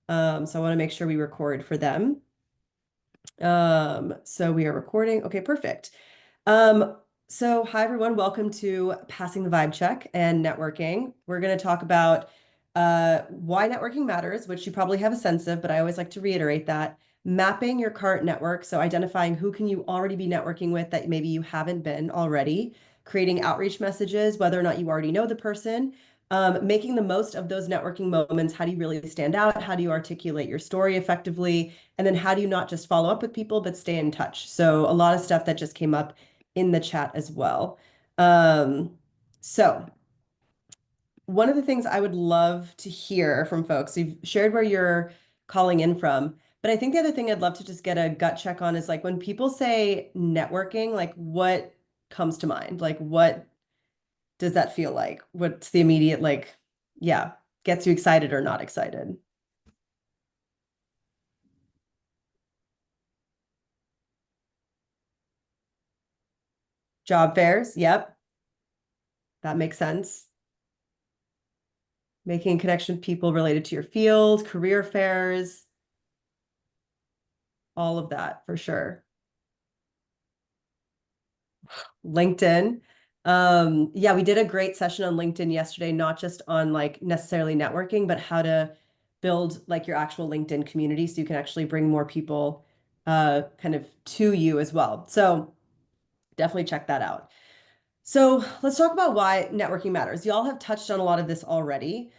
So I want to make sure we record for them. So we are recording. Okay, perfect. Um, so hi everyone, welcome to Passing the Vibe Check and Networking. We're going to talk about why networking matters, which you probably have a sense of, but I always like to reiterate that. Mapping your current network, so identifying who can you already be networking with that maybe you haven't been already, creating outreach messages, whether or not you already know the person, making the most of those networking moments. How do you really stand out? How do you articulate your story effectively? And then how do you not just follow up with people, but stay in touch? So a lot of stuff that just came up in the chat as well. So one of the things I would love to hear from folks, you've shared where you're calling in from, but I think the other thing I'd love to just get a gut check on is like when people say networking, like what comes to mind? Like what does that feel like? What's the immediate like, yeah, gets you excited or not excited? Job fairs, yep, that makes sense. Making a connection with people related to your field, career fairs, all of that for sure. LinkedIn. Yeah, we did a great session on LinkedIn yesterday, not just on like necessarily networking, but how to build like your actual LinkedIn community so you can actually bring more people kind of to you as well. So definitely check that out. So let's talk about why networking matters. Y'all have touched on a lot of this already.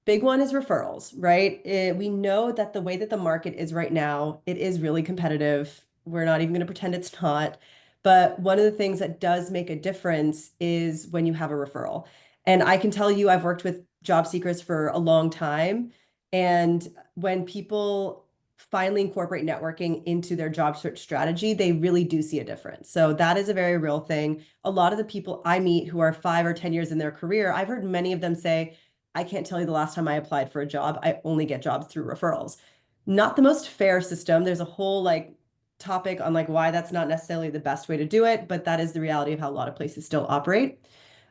Big one is referrals, right? We know that the way that the market is right now, it is really competitive. We're not even going to pretend it's not. But one of the things that does make a difference is when you have a referral. And I can tell you, I've worked with job seekers for a long time. And when people finally incorporate networking into their job search strategy, they really do see a difference. So that is a very real thing. A lot of the people I meet who are 5 or 10 years in their career, I've heard many of them say, I can't tell you the last time I applied for a job. I only get jobs through referrals. Not the most fair system. There's a whole like topic on like why that's not necessarily the best way to do it, but that is the reality of how a lot of places still operate.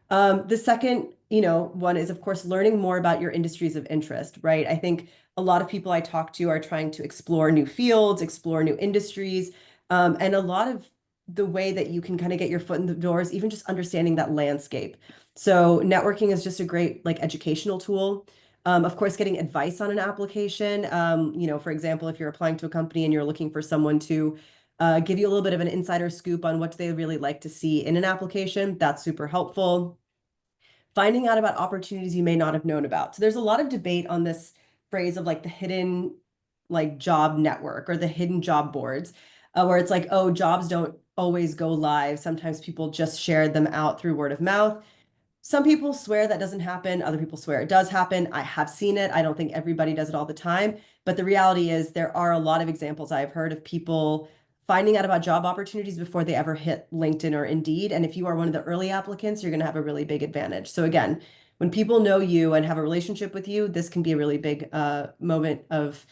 The second, one is of course learning more about your industries of interest, right? I think a lot of people I talk to are trying to explore new fields, explore new industries, and a lot of the way that you can kind of get your foot in the doors, even just understanding that landscape. So networking is just a great like educational tool. Of course, getting advice on an application. For example, if you're applying to a company and you're looking for someone to give you a little bit of an insider scoop on what they really like to see in an application, that's super helpful. Finding out about opportunities you may not have known about. So there's a lot of debate on this phrase of like the hidden like job network or the hidden job boards, where it's like, oh, jobs don't always go live. Sometimes people just share them out through word of mouth. Some people swear that doesn't happen. Other people swear it does happen. I have seen it. I don't think everybody does it all the time. But the reality is, there are a lot of examples I've heard of people finding out about job opportunities before they ever hit LinkedIn or Indeed. And if you are one of the early applicants, you're going to have a really big advantage. So, again, when people know you and have a relationship with you, this can be a really big moment of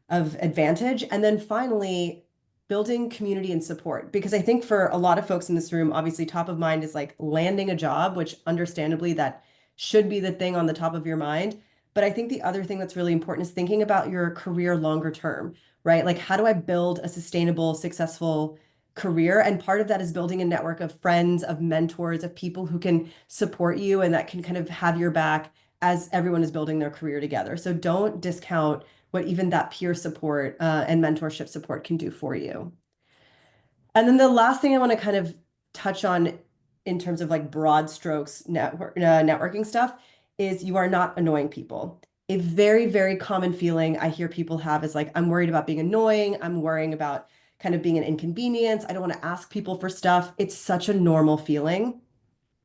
advantage. And then finally, building community and support. Because I think for a lot of folks in this room, obviously top of mind is like landing a job, which understandably that should be the thing on the top of your mind. But I think the other thing that's really important is thinking about your career longer term, right? Like, how do I build a sustainable, successful career? And part of that is building a network of friends, of mentors, of people who can support you and that can kind of have your back as everyone is building their career together. So don't discount what even that peer support and mentorship support can do for you. And then the last thing I want to kind of touch on in terms of like broad strokes networking stuff is you are not annoying people. A very, very common feeling I hear people have is like, I'm worried about being annoying. I'm worrying about kind of being an inconvenience. I don't want to ask people for stuff. It's such a normal feeling.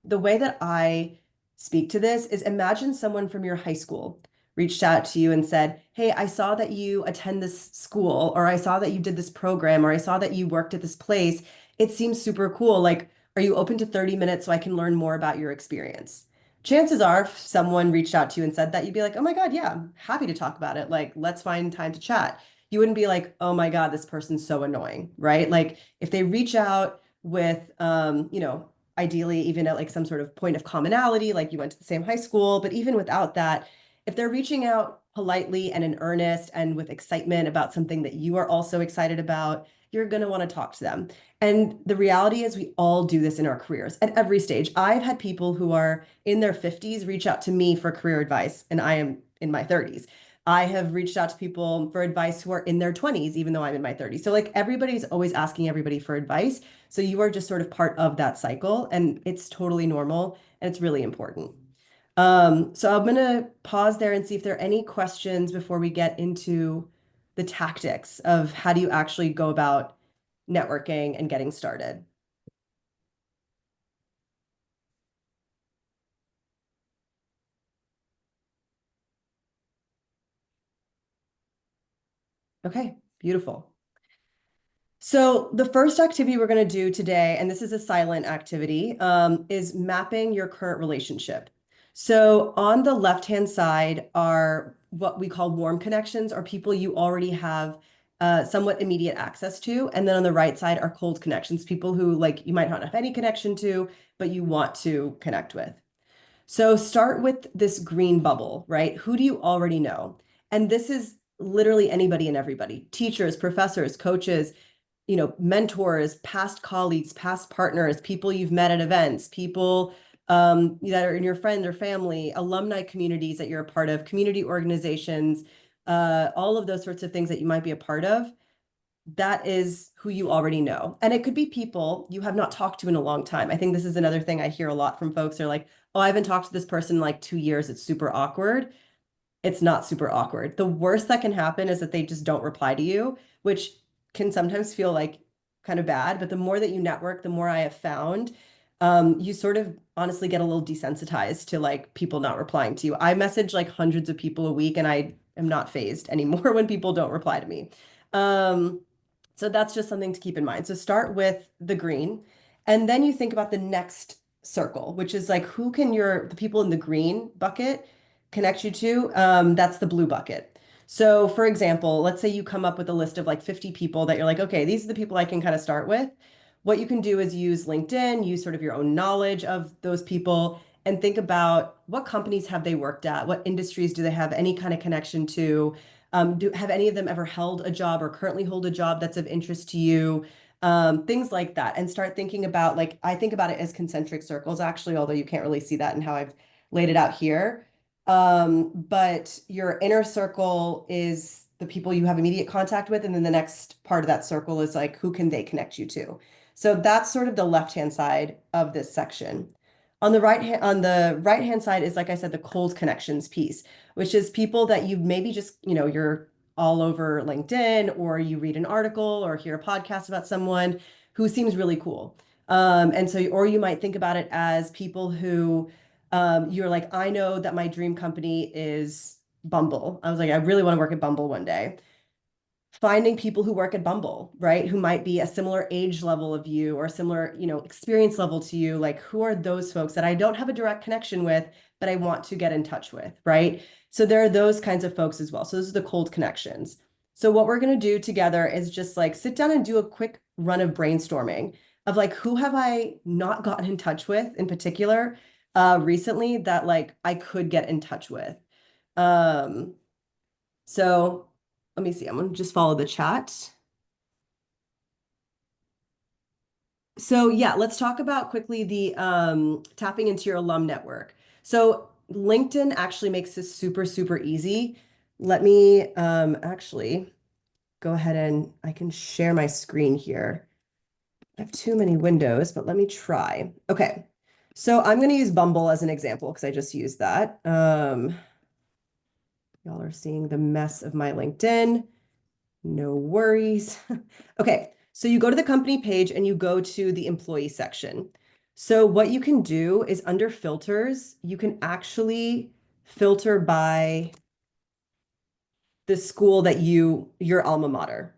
The way that I speak to this is imagine someone from your high school reached out to you and said, hey, I saw that you attend this school, or I saw that you did this program, or I saw that you worked at this place. It seems super cool. Like, are you open to 30 minutes so I can learn more about your experience? Chances are, if someone reached out to you and said that, you'd be like, oh my God, yeah, I'm happy to talk about it. Like, let's find time to chat. You wouldn't be like, oh my God, this person's so annoying, right? Like, if they reach out with, ideally even at like some sort of point of commonality, like you went to the same high school, but even without that, if they're reaching out politely and in earnest and with excitement about something that you are also excited about, you're going to want to talk to them. And the reality is, we all do this in our careers at every stage. I've had people who are in their 50s reach out to me for career advice, and I am in my 30s. I have reached out to people for advice who are in their 20s, even though I'm in my 30s. So, like, everybody's always asking everybody for advice. So, you are just sort of part of that cycle, and it's totally normal and it's really important. So I'm going to pause there and see if there are any questions before we get into the tactics of how do you actually go about networking and getting started. Okay, beautiful. So the first activity we're going to do today, and this is a silent activity, is mapping your current relationship. So on the left-hand side are what we call warm connections, or people you already have somewhat immediate access to. And then on the right side are cold connections, people who like you might not have any connection to, but you want to connect with. So start with this green bubble, right? Who do you already know? And this is literally anybody and everybody, teachers, professors, coaches, mentors, past colleagues, past partners, people you've met at events, people that are in your friend or family, alumni communities that you're a part of, community organizations, all of those sorts of things that you might be a part of. That is who you already know. And it could be people you have not talked to in a long time. I think this is another thing I hear a lot from folks. They're like, oh, I haven't talked to this person in like 2 years. It's super awkward. It's not super awkward. The worst that can happen is that they just don't reply to you, which can sometimes feel like kind of bad. But the more that you network, the more I have found, you sort of honestly get a little desensitized to like people not replying to you. I message like hundreds of people a week, and I am not phased anymore when people don't reply to me. Um, so that's just something to keep in mind. So start with the green, and then you think about the next circle, which is like who can the people in the green bucket connect you to? That's the blue bucket. So for example, let's say you come up with a list of like 50 people that you're like, okay, these are the people I can kind of start with. What you can do is use LinkedIn, use sort of your own knowledge of those people, and think about what companies have they worked at, what industries do they have any kind of connection to, have any of them ever held a job or currently hold a job that's of interest to you? Things like that, and start thinking about, like, I think about it as concentric circles, actually, although you can't really see that in how I've laid it out here. But your inner circle is the people you have immediate contact with, and then the next part of that circle is like, who can they connect you to? So that's sort of the left-hand side of this section. On the right-hand side is, like I said, the cold connections piece, which is people that you maybe just, you're all over LinkedIn, or you read an article or hear a podcast about someone who seems really cool. And so, or you might think about it as people who you're like, I know that my dream company is Bumble. I was like, I really want to work at Bumble one day. Finding people who work at Bumble, right? Who might be a similar age level of you or similar, experience level to you. Like, who are those folks that I don't have a direct connection with, but I want to get in touch with, right? So there are those kinds of folks as well. So those are the cold connections. So what we're going to do together is just like sit down and do a quick run of brainstorming of like, who have I not gotten in touch with in particular recently that like I could get in touch with. Um, so let me see. I'm gonna just follow the chat. So yeah, let's talk about quickly the tapping into your alum network. So LinkedIn actually makes this super, super easy. Let me actually go ahead and I can share my screen here. I have too many windows, but let me try. Okay. So I'm going to use Bumble as an example because I just used that. Y'all are seeing the mess of my LinkedIn. No worries. Okay, so you go to the company page and you go to the employee section. So what you can do is under filters, you can actually filter by the school that your alma mater.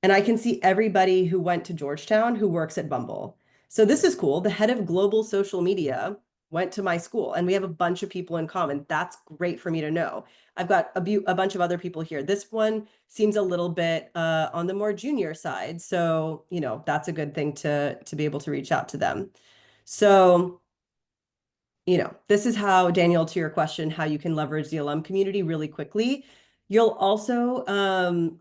And I can see everybody who went to Georgetown who works at Bumble. So this is cool. The head of global social media went to my school, and we have a bunch of people in common. That's great for me to know. I've got a bunch of other people here. This one seems a little bit on the more junior side. So, that's a good thing to be able to reach out to them. So this is how, Daniel, to your question, how you can leverage the alum community really quickly. You'll also,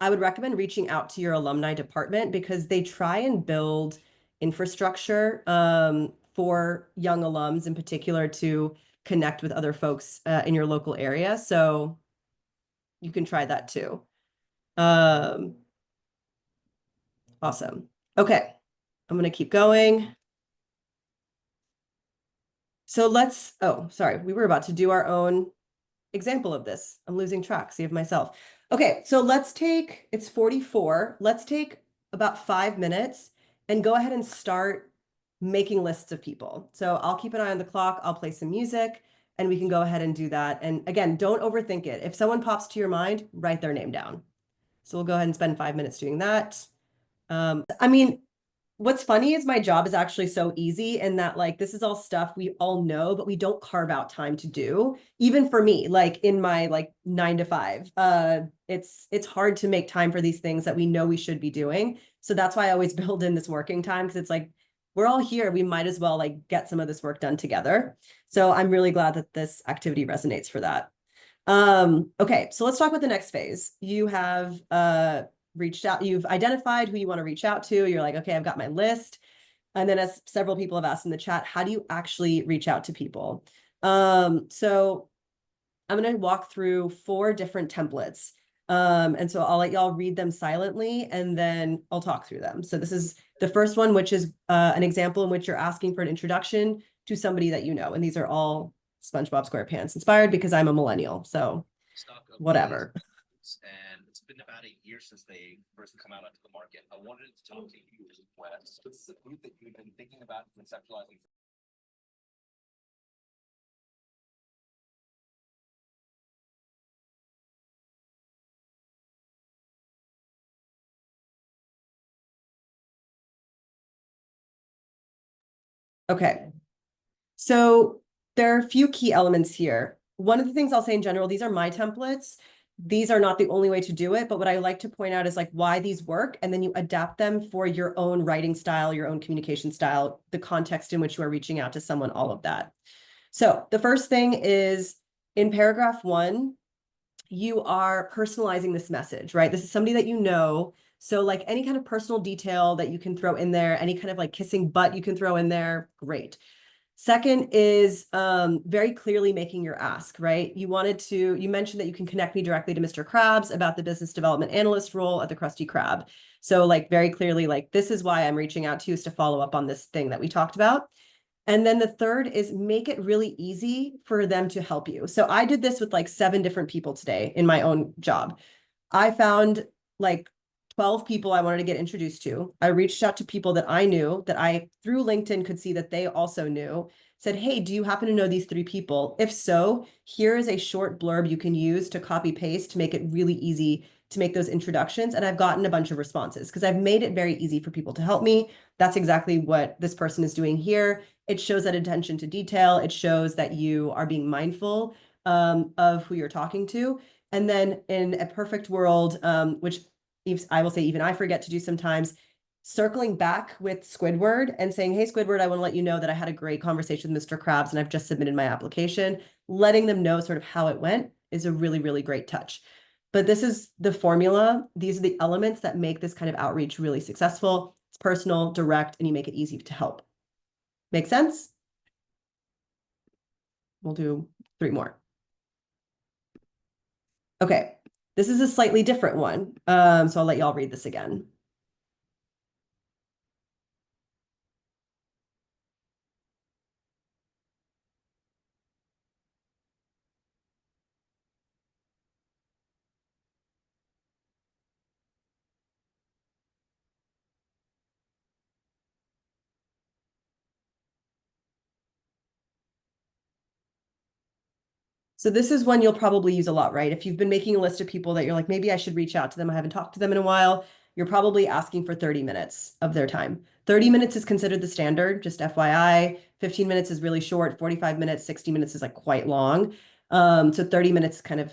I would recommend reaching out to your alumni department because they try and build infrastructure for young alums in particular to connect with other folks in your local area. So you can try that too. Um, awesome. Okay, I'm going to keep going. So oh, sorry, we were about to do our own example of this. I'm losing track, see of myself. Okay, so it's 44. Let's take about 5 minutes and go ahead and start making lists of people. So I'll keep an eye on the clock, I'll play some music, and we can go ahead and do that. And again, don't overthink it. If someone pops to your mind, write their name down. So we'll go ahead and spend 5 minutes doing that. I mean, what's funny is my job is actually so easy in that like this is all stuff we all know, but we don't carve out time to do. Even for me, like in my like 9 to 5, it's hard to make time for these things that we know we should be doing. So that's why I always build in this working time because it's like we're all here. We might as well like get some of this work done together. So I'm really glad that this activity resonates for that. Okay, so let's talk about the next phase. You have reached out, you've identified who you want to reach out to. You're like, okay, I've got my list. And then as several people have asked in the chat, how do you actually reach out to people? So I'm going to walk through 4 different templates. And so I'll let y'all read them silently and then I'll talk through them. So this is the first one, which is an example in which you're asking for an introduction to somebody that you know. And these are all SpongeBob SquarePants inspired because I'm a millennial. So whatever. And it's been about a year since they first come out onto the market. I wanted to talk to you, Wes. What's the group that you've been thinking about conceptualizing? Okay. So there are a few key elements here. One of the things I'll say in general, these are my templates. These are not the only way to do it, but what I like to point out is like why these work, and then you adapt them for your own writing style, your own communication style, the context in which you are reaching out to someone, all of that. So the first thing is in paragraph 1, you are personalizing this message, right? This is somebody that you know. So like any kind of personal detail that you can throw in there, any kind of like kissing butt you can throw in there, great. Second is very clearly making your ask, right? You mentioned that you can connect me directly to Mr. Krabs about the business development analyst role at the Krusty Krab. So like very clearly, like this is why I'm reaching out to you is to follow up on this thing that we talked about. And then the third is make it really easy for them to help you. So I did this with like 7 different people today in my own job. I found like 12 people I wanted to get introduced to. I reached out to people that I knew that I through LinkedIn could see that they also knew. Said, hey, do you happen to know these 3 people? If so, here is a short blurb you can use to copy paste to make it really easy to make those introductions. And I've gotten a bunch of responses because I've made it very easy for people to help me. That's exactly what this person is doing here. It shows that attention to detail. It shows that you are being mindful of who you're talking to. And then in a perfect world, which I will say even I forget to do sometimes, circling back with Squidward and saying, hey, Squidward, I want to let you know that I had a great conversation with Mr. Krabs and I've just submitted my application. Letting them know sort of how it went is a really, really great touch. But this is the formula. These are the elements that make this kind of outreach really successful. It's personal, direct, and you make it easy to help. Make sense? We'll do 3 more. Okay, this is a slightly different one. So I'll let y'all read this again. So this is one you'll probably use a lot, right? If you've been making a list of people that you're like, maybe I should reach out to them. I haven't talked to them in a while. You're probably asking for 30 minutes of their time. 30 minutes is considered the standard, just FYI. 15 minutes is really short. 45 minutes, 60 minutes is like quite long. So 30 minutes is kind of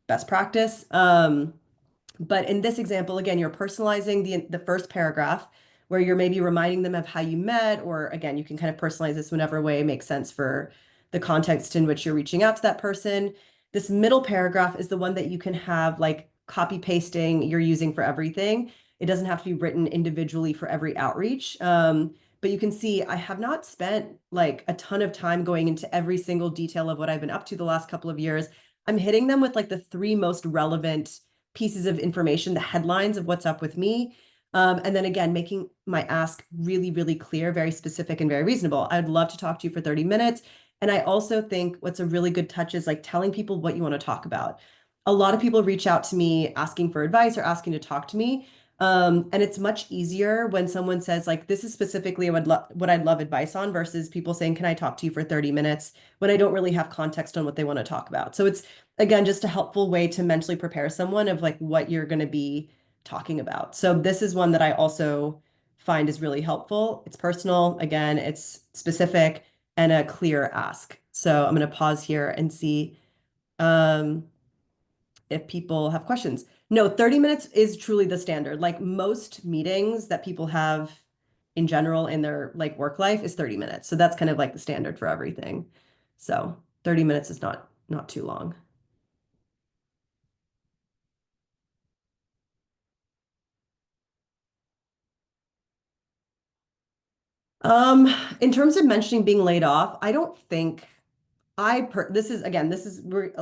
best practice. But in this example, again, you're personalizing the first paragraph where you're maybe reminding them of how you met, or again, you can kind of personalize this whenever way makes sense for the context in which you're reaching out to that person. This middle paragraph is the one that you can have like copy pasting you're using for everything. It doesn't have to be written individually for every outreach. But you can see I have not spent like a ton of time going into every single detail of what I've been up to the last couple of years. I'm hitting them with like the three most relevant pieces of information, the headlines of what's up with me. And then again, making my ask really, really clear, very specific, and very reasonable. I'd love to talk to you for 30 minutes. And I also think what's a really good touch is like telling people what you want to talk about. A lot of people reach out to me asking for advice or asking to talk to me. And it's much easier when someone says like, this is specifically what I'd love advice on versus people saying, can I talk to you for 30 minutes when I don't really have context on what they want to talk about. So it's, again, just a helpful way to mentally prepare someone of like what you're going to be talking about. So this is one that I also find is really helpful. It's personal. Again, it's specific and a clear ask. So I'm going to pause here and see um, if people have questions. No, 30 minutes is truly the standard. Like most meetings that people have in general in their like work life is 30 minutes. So that's kind of like the standard for everything. So 30 minutes is not too long. Um, in terms of mentioning being laid off, I don't think this is again,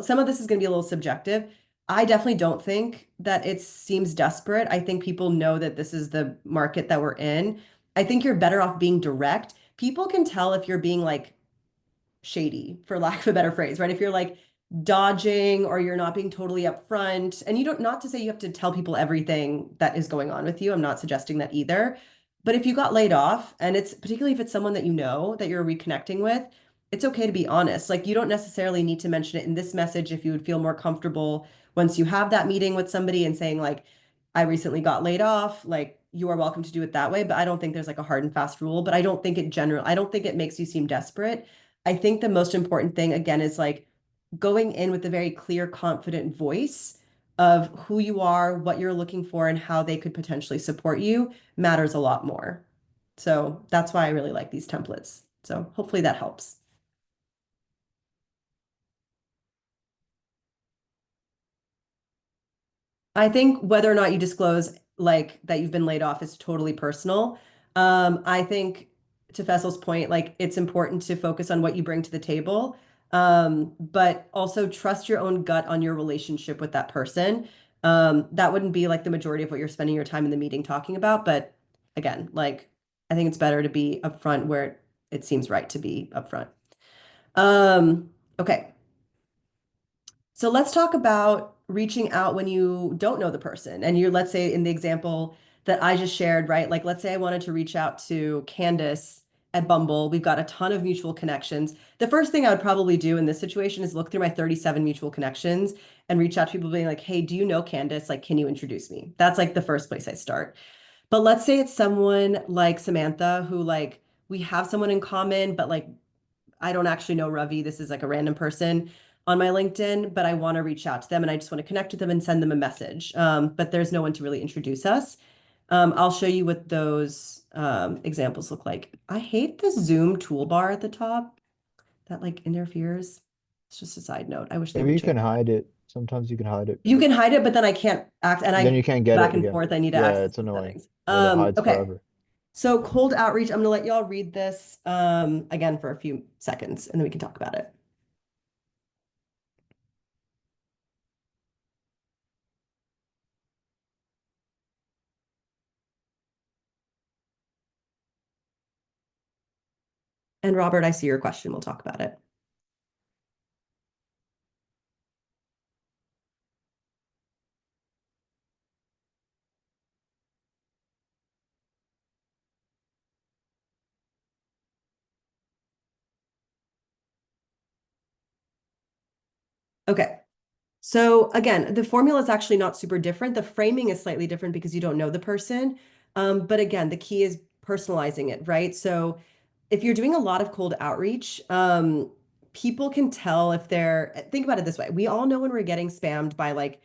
some of this is going to be a little subjective. I definitely don't think that it seems desperate. I think people know that this is the market that we're in. I think you're better off being direct. People can tell if you're being like shady, for lack of a better phrase, right? If you're like dodging or you're not being totally upfront, and you don't, not to say you have to tell people everything that is going on with you. I'm not suggesting that either. But if you got laid off, and it's particularly if it's someone that you know that you're reconnecting with, it's okay to be honest. Like you don't necessarily need to mention it in this message if you would feel more comfortable once you have that meeting with somebody and saying like, I recently got laid off, like you are welcome to do it that way. But I don't think there's like a hard and fast rule, but I don't think it makes you seem desperate. I think the most important thing again is like going in with a very clear, confident voice of who you are, what you're looking for, and how they could potentially support you matters a lot more. So that's why I really like these templates. So hopefully that helps. I think whether or not you disclose like that you've been laid off is totally personal. I think to Faisal's point, like it's important to focus on what you bring to the table, but also trust your own gut on your relationship with that person. That wouldn't be like the majority of what you're spending your time in the meeting talking about, but again, like I think it's better to be upfront where it seems right to be upfront. Okay. So let's talk about reaching out when you don't know the person. And you, let's say in the example that I just shared, right? Like, let's say I wanted to reach out to Candace at Bumble. We've got a ton of mutual connections. The first thing I would probably do in this situation is look through my 37 mutual connections and reach out to people being like, hey, do you know Candace? Like, can you introduce me? That's like the first place I start. But let's say it's someone like Samantha who like we have someone in common, but like I don't actually know Ravi. This is like a random person on my LinkedIn, but I want to reach out to them and I just want to connect with them and send them a message. But there's no one to really introduce us. I'll show you what those examples look like. I hate the Zoom toolbar at the top that like interferes. It's just a side note. I wish they Maybe would you change. can hide it. Sometimes you can hide it, You but can hide it, but then I can't act and then I you can't get back it and again. forth. I need to Yeah, access it's the annoying. settings. And it hides Okay. forever. So cold outreach, I'm gonna let y'all read this again for a few seconds and then we can talk about it. And Robert, I see your question. We'll talk about it. Okay. So again, the formula is actually not super different. The framing is slightly different because you don't know the person. But again, the key is personalizing it, right? So if you're doing a lot of cold outreach, people can tell if think about it this way. We all know when we're getting spammed by like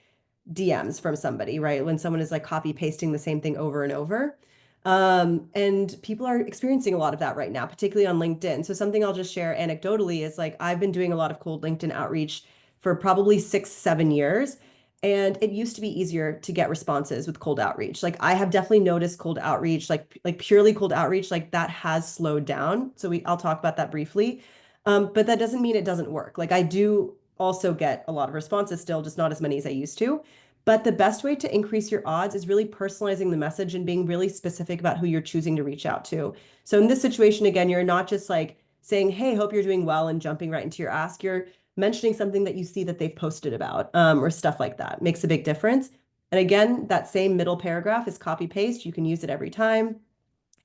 DMs from somebody, right? When someone is like copy pasting the same thing over and over. And people are experiencing a lot of that right now, particularly on LinkedIn. So something I'll just share anecdotally is like I've been doing a lot of cold LinkedIn outreach for probably 6, 7 years. And it used to be easier to get responses with cold outreach. Like I have definitely noticed cold outreach, like purely cold outreach, like that has slowed down. So I'll talk about that briefly. But that doesn't mean it doesn't work. Like I do also get a lot of responses still, just not as many as I used to. But the best way to increase your odds is really personalizing the message and being really specific about who you're choosing to reach out to. So in this situation, again, you're not just like saying, "Hey, hope you're doing well," and jumping right into your ask. You're mentioning something that you see that they've posted about, or stuff like that. Makes a big difference. And again, that same middle paragraph is copy paste. You can use it every time.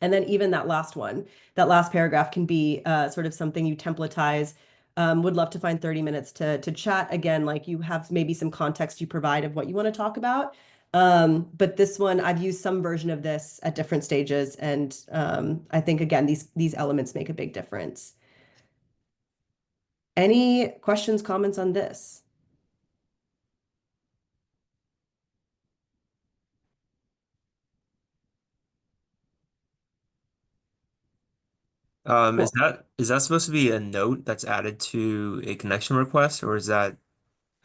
And then even that last one, that last paragraph can be sort of something you templatize. Would love to find 30 minutes to chat. Again, like you have maybe some context you provide of what you want to talk about. But this one, I've used some version of this at different stages. And I think, again, these elements make a big difference. Any questions, comments on this? Is Cool. that supposed to be a note that's added to a connection request, or is that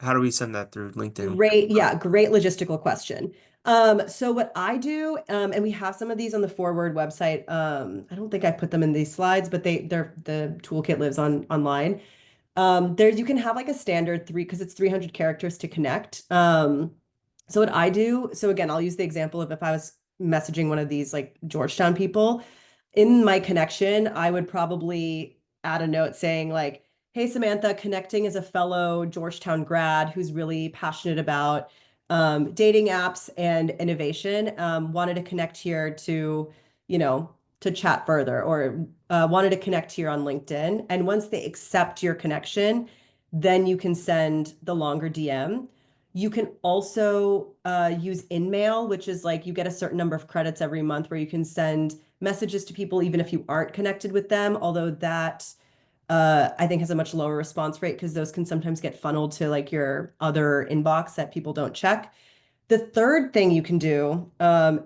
how do we send that through LinkedIn? Great, yeah, great logistical question. So what I do, and we have some of these on the Forward website. I don't think I put them in these slides, but the toolkit lives online. There you can have like a standard three because it's 300 characters to connect. So what I do, so again, I'll use the example of if I was messaging one of these like Georgetown people, in my connection, I would probably add a note saying like, "Hey Samantha, connecting as a fellow Georgetown grad who's really passionate about dating apps and innovation. Wanted to connect here to chat further, or wanted to connect here on LinkedIn." And once they accept your connection, then you can send the longer DM. You can also use InMail, which is like you get a certain number of credits every month where you can send messages to people even if you aren't connected with them. Although that I think has a much lower response rate because those can sometimes get funneled to like your other inbox that people don't check. The third thing you can do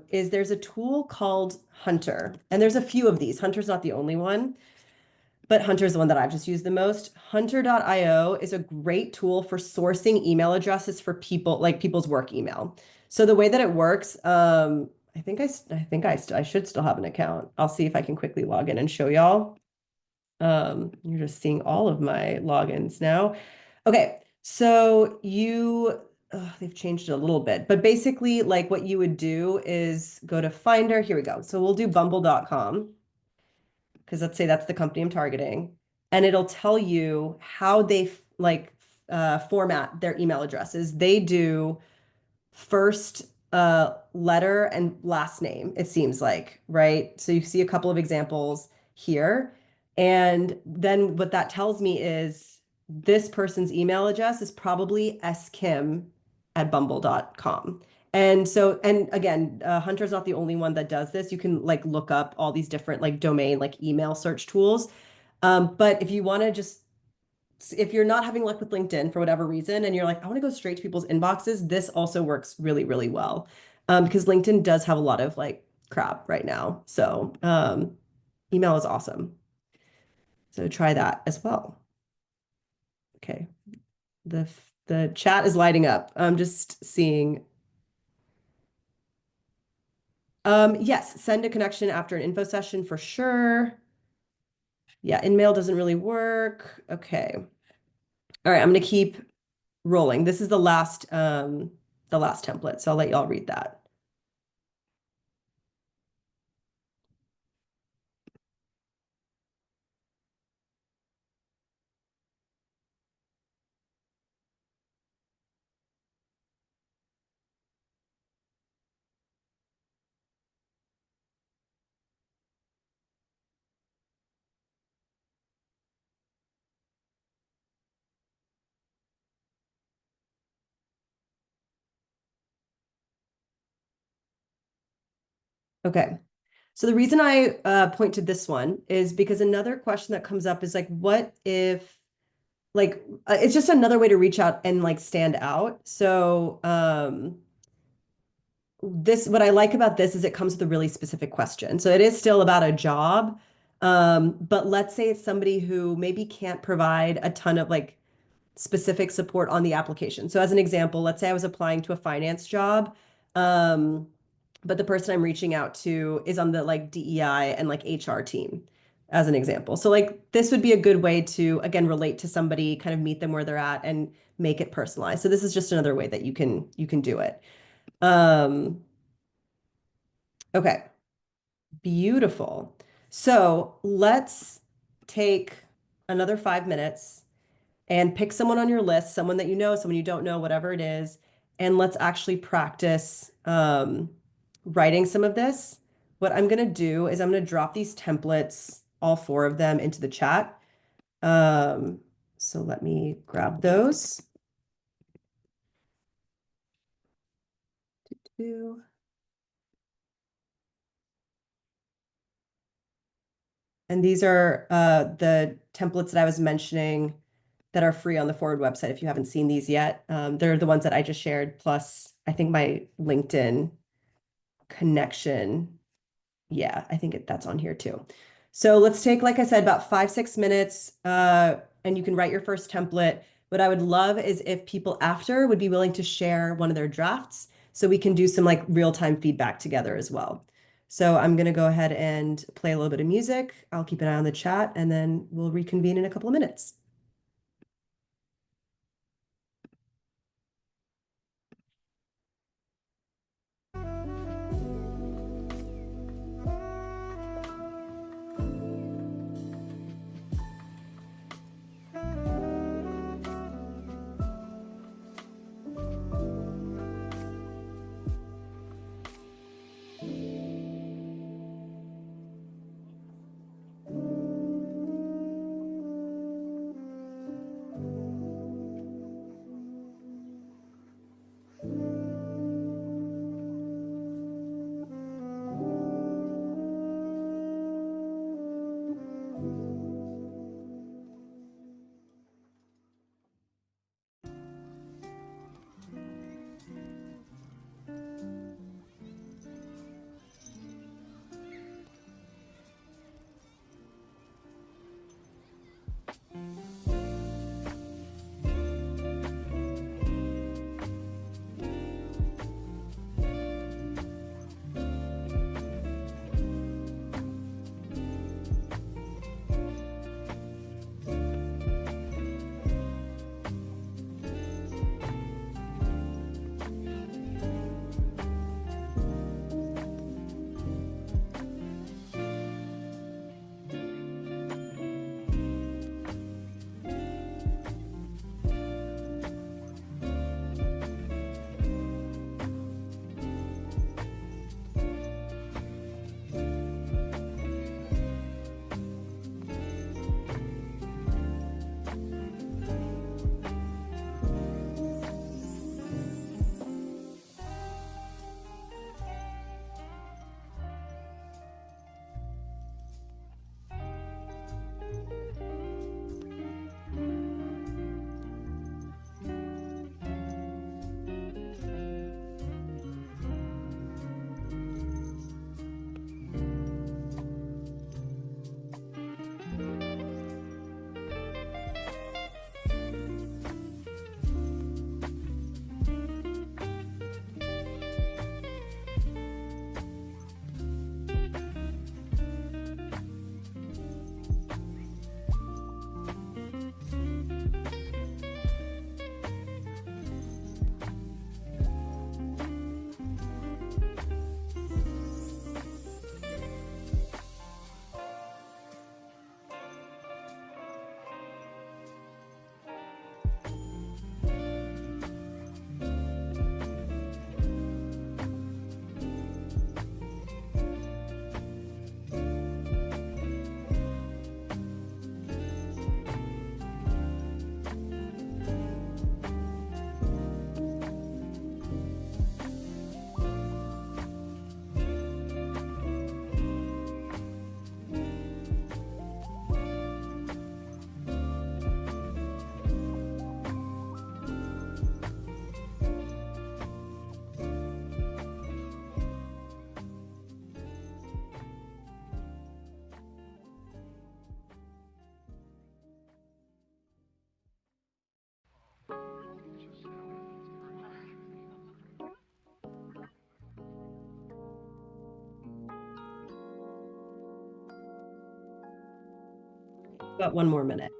is there's a tool called Hunter, and there's a few of these. Hunter's not the only one, but Hunter's the one that I've just used the most. Hunter.io is a great tool for sourcing email addresses for people, like people's work email. So the way that it works, I should still have an account. I'll see if I can quickly log in and show y'all. You're just seeing all of my logins now. Okay, so they've changed it a little bit, but basically like what you would do is go to Finder. Here we go. So we'll do bumble.com because let's say that's the company I'm targeting, and it'll tell you how they format their email addresses. They do first letter and last name, it seems like, right? So you see a couple of examples here. And then what that tells me is this person's email address is probably skim@bumble.com. And so, and again, Hunter's not the only one that does this. You can like look up all these different like domain, like email search tools. But if you want to just if you're not having luck with LinkedIn for whatever reason, and you're like, I want to go straight to people's inboxes, this also works really, really well. Because LinkedIn does have a lot of like crap right now. So email is awesome. So try that as well. Okay. The chat is lighting up. I'm just seeing. Yes, send a connection after an info session for sure. Yeah, InMail doesn't really work. Okay. All right, I'm gonna keep rolling. This is the last template, so I'll let y'all read that. Okay. So the reason I point to this one is because another question that comes up is like, what if, like, it's just another way to reach out and like stand out. So what I like about this is it comes with a really specific question. So it is still about a job. But let's say it's somebody who maybe can't provide a ton of like specific support on the application. So as an example, let's say I was applying to a finance job, but the person I'm reaching out to is on the like DEI and like HR team, as an example. So like this would be a good way to again relate to somebody, kind of meet them where they're at and make it personalized. So this is just another way that you can do it. Okay, beautiful. So let's take another 5 minutes and pick someone on your list, someone that you know, someone you don't know, whatever it is, and let's actually practice writing some of this. What I'm going to do is I'm going to drop these templates, all 4 of them, into the chat. So let me grab those. And these are the templates that I was mentioning that are free on the Forward website if you haven't seen these yet. They're the ones that I just shared, plus I think my LinkedIn connection. Yeah, I think that's on here too. So let's take, like I said, about 5-6 minutes, and you can write your first template. What I would love is if people after would be willing to share one of their drafts so we can do some like real-time feedback together as well. So I'm going to go ahead and play a little bit of music. I'll keep an eye on the chat and then we'll reconvene in a couple of minutes. About 1 more minute.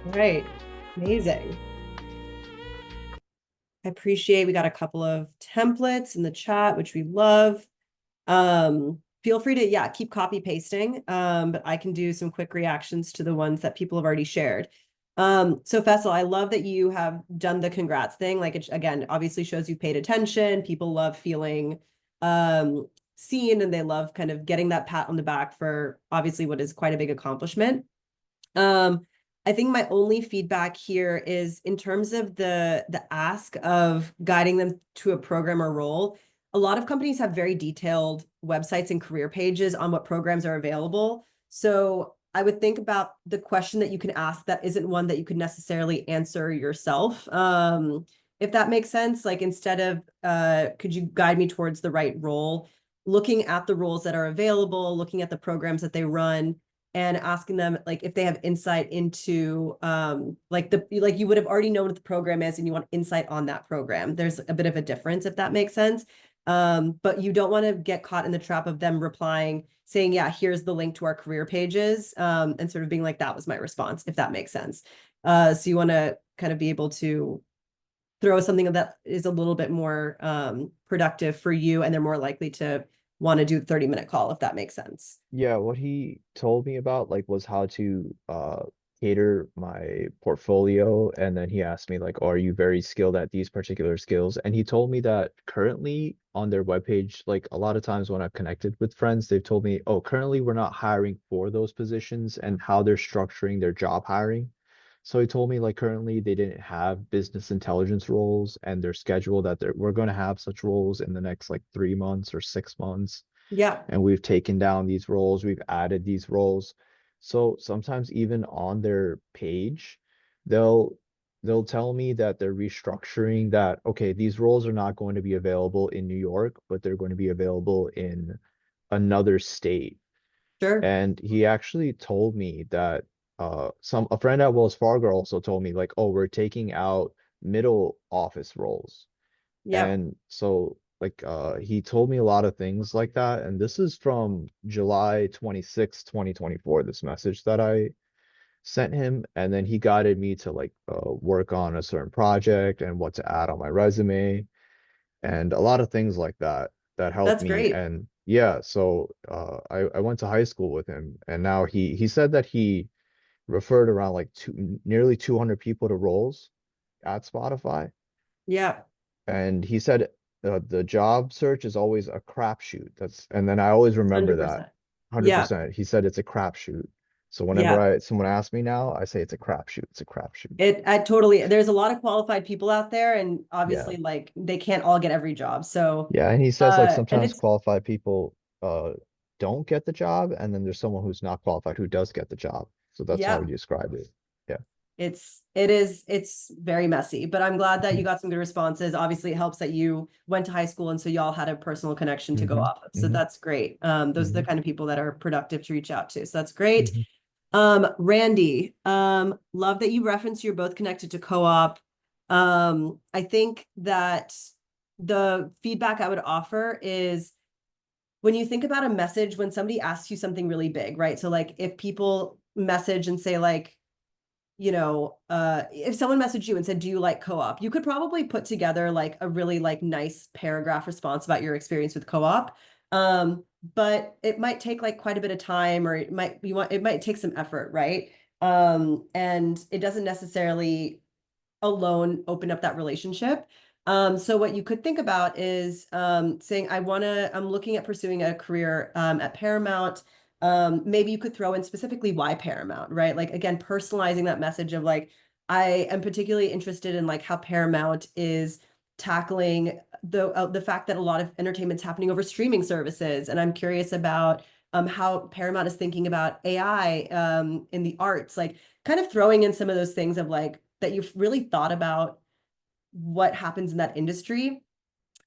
All right, amazing. I appreciate we got a couple of templates in the chat, which we love. Feel free to, yeah, keep copy pasting. But I can do some quick reactions to the ones that people have already shared. So Faisal, I love that you have done the congrats thing. Like it, again, obviously shows you paid attention. People love feeling seen, and they love kind of getting that pat on the back for obviously what is quite a big accomplishment. I think my only feedback here is in terms of the ask of guiding them to a program or role. A lot of companies have very detailed websites and career pages on what programs are available. So I would think about the question that you can ask that isn't one that you could necessarily answer yourself. If that makes sense, like instead of could you guide me towards the right role, looking at the roles that are available, looking at the programs that they run, and asking them like if they have insight into like you would have already known what the program is and you want insight on that program. There's a bit of a difference, if that makes sense. But you don't want to get caught in the trap of them replying saying, yeah, here's the link to our career pages, and sort of being like, that was my response, if that makes sense. So you want to kind of be able to throw something that is a little bit more productive for you, and they're more likely to want to do the 30-minute call, if that makes sense. Yeah, what he told me about like was how to cater my portfolio, and then he asked me like, oh, are you very skilled at these particular skills? And he told me that currently on their webpage, like a lot of times when I've connected with friends, they've told me, oh, currently we're not hiring for those positions, and how they're structuring their job hiring. So he told me like currently they didn't have business intelligence roles, and their schedule that we're going to have such roles in the next like 3 months or 6 months. Yeah, And we've taken down these roles, we've added these roles. So sometimes even on their page, they'll they'll tell me that they're restructuring that, okay, these roles are not going to be available in New York, but they're going to be available in another state. sure. And he actually told me that a friend at Wells Fargo also told me like, oh, we're taking out middle office roles. Yeah, And so like he told me a lot of things like that. And this is from July 26, 2024, this message that I sent him. And then he guided me to like work on a certain project and what to add on my resume and a lot of things like that that helped that's me. great. And yeah, so I went to high school with him, and now he said that he referred around like nearly 200 people to roles at Spotify. Yeah, And he said the job search is always a crapshoot. And then I always remember that 100%. Yeah, 100%. He said it's a crapshoot. So whenever yeah. someone asks me now, I say it's a crapshoot. It's a crapshoot. I totally, there's a lot of qualified people out there, and Yeah. obviously like they can't all get every job. So, Yeah. And he says like and sometimes it's, qualified people don't get the job, and then there's someone who's not qualified who does get the job. So that's how yeah, he described it. Yeah. it's very messy, but I'm glad that you Mhm. got some good responses. Obviously it helps that you went to high school, and so y'all had a personal connection to go Hmm. off of. So Hmm. that's great. Those are the Hmm. kind of people that are productive to reach out to. So that's great. Hmm. Randy, love that you referenced you're both connected to co-op. I think that the feedback I would offer is when you think about a message, when somebody asks you something really big, right? So like if people message and say like, if someone messaged you and said, do you like co-op? You could probably put together like a really like nice paragraph response about your experience with co-op. but it might take like quite a bit of time, or it might take some effort, right? And it doesn't necessarily alone open up that relationship. So what you could think about is saying, I'm looking at pursuing a career at Paramount. Maybe you could throw in specifically why Paramount, right? Like again, personalizing that message of like, I am particularly interested in like how Paramount is tackling the fact that a lot of entertainment's happening over streaming services. And I'm curious about how Paramount is thinking about AI in the arts, like kind of throwing in some of those things of like that you've really thought about what happens in that industry.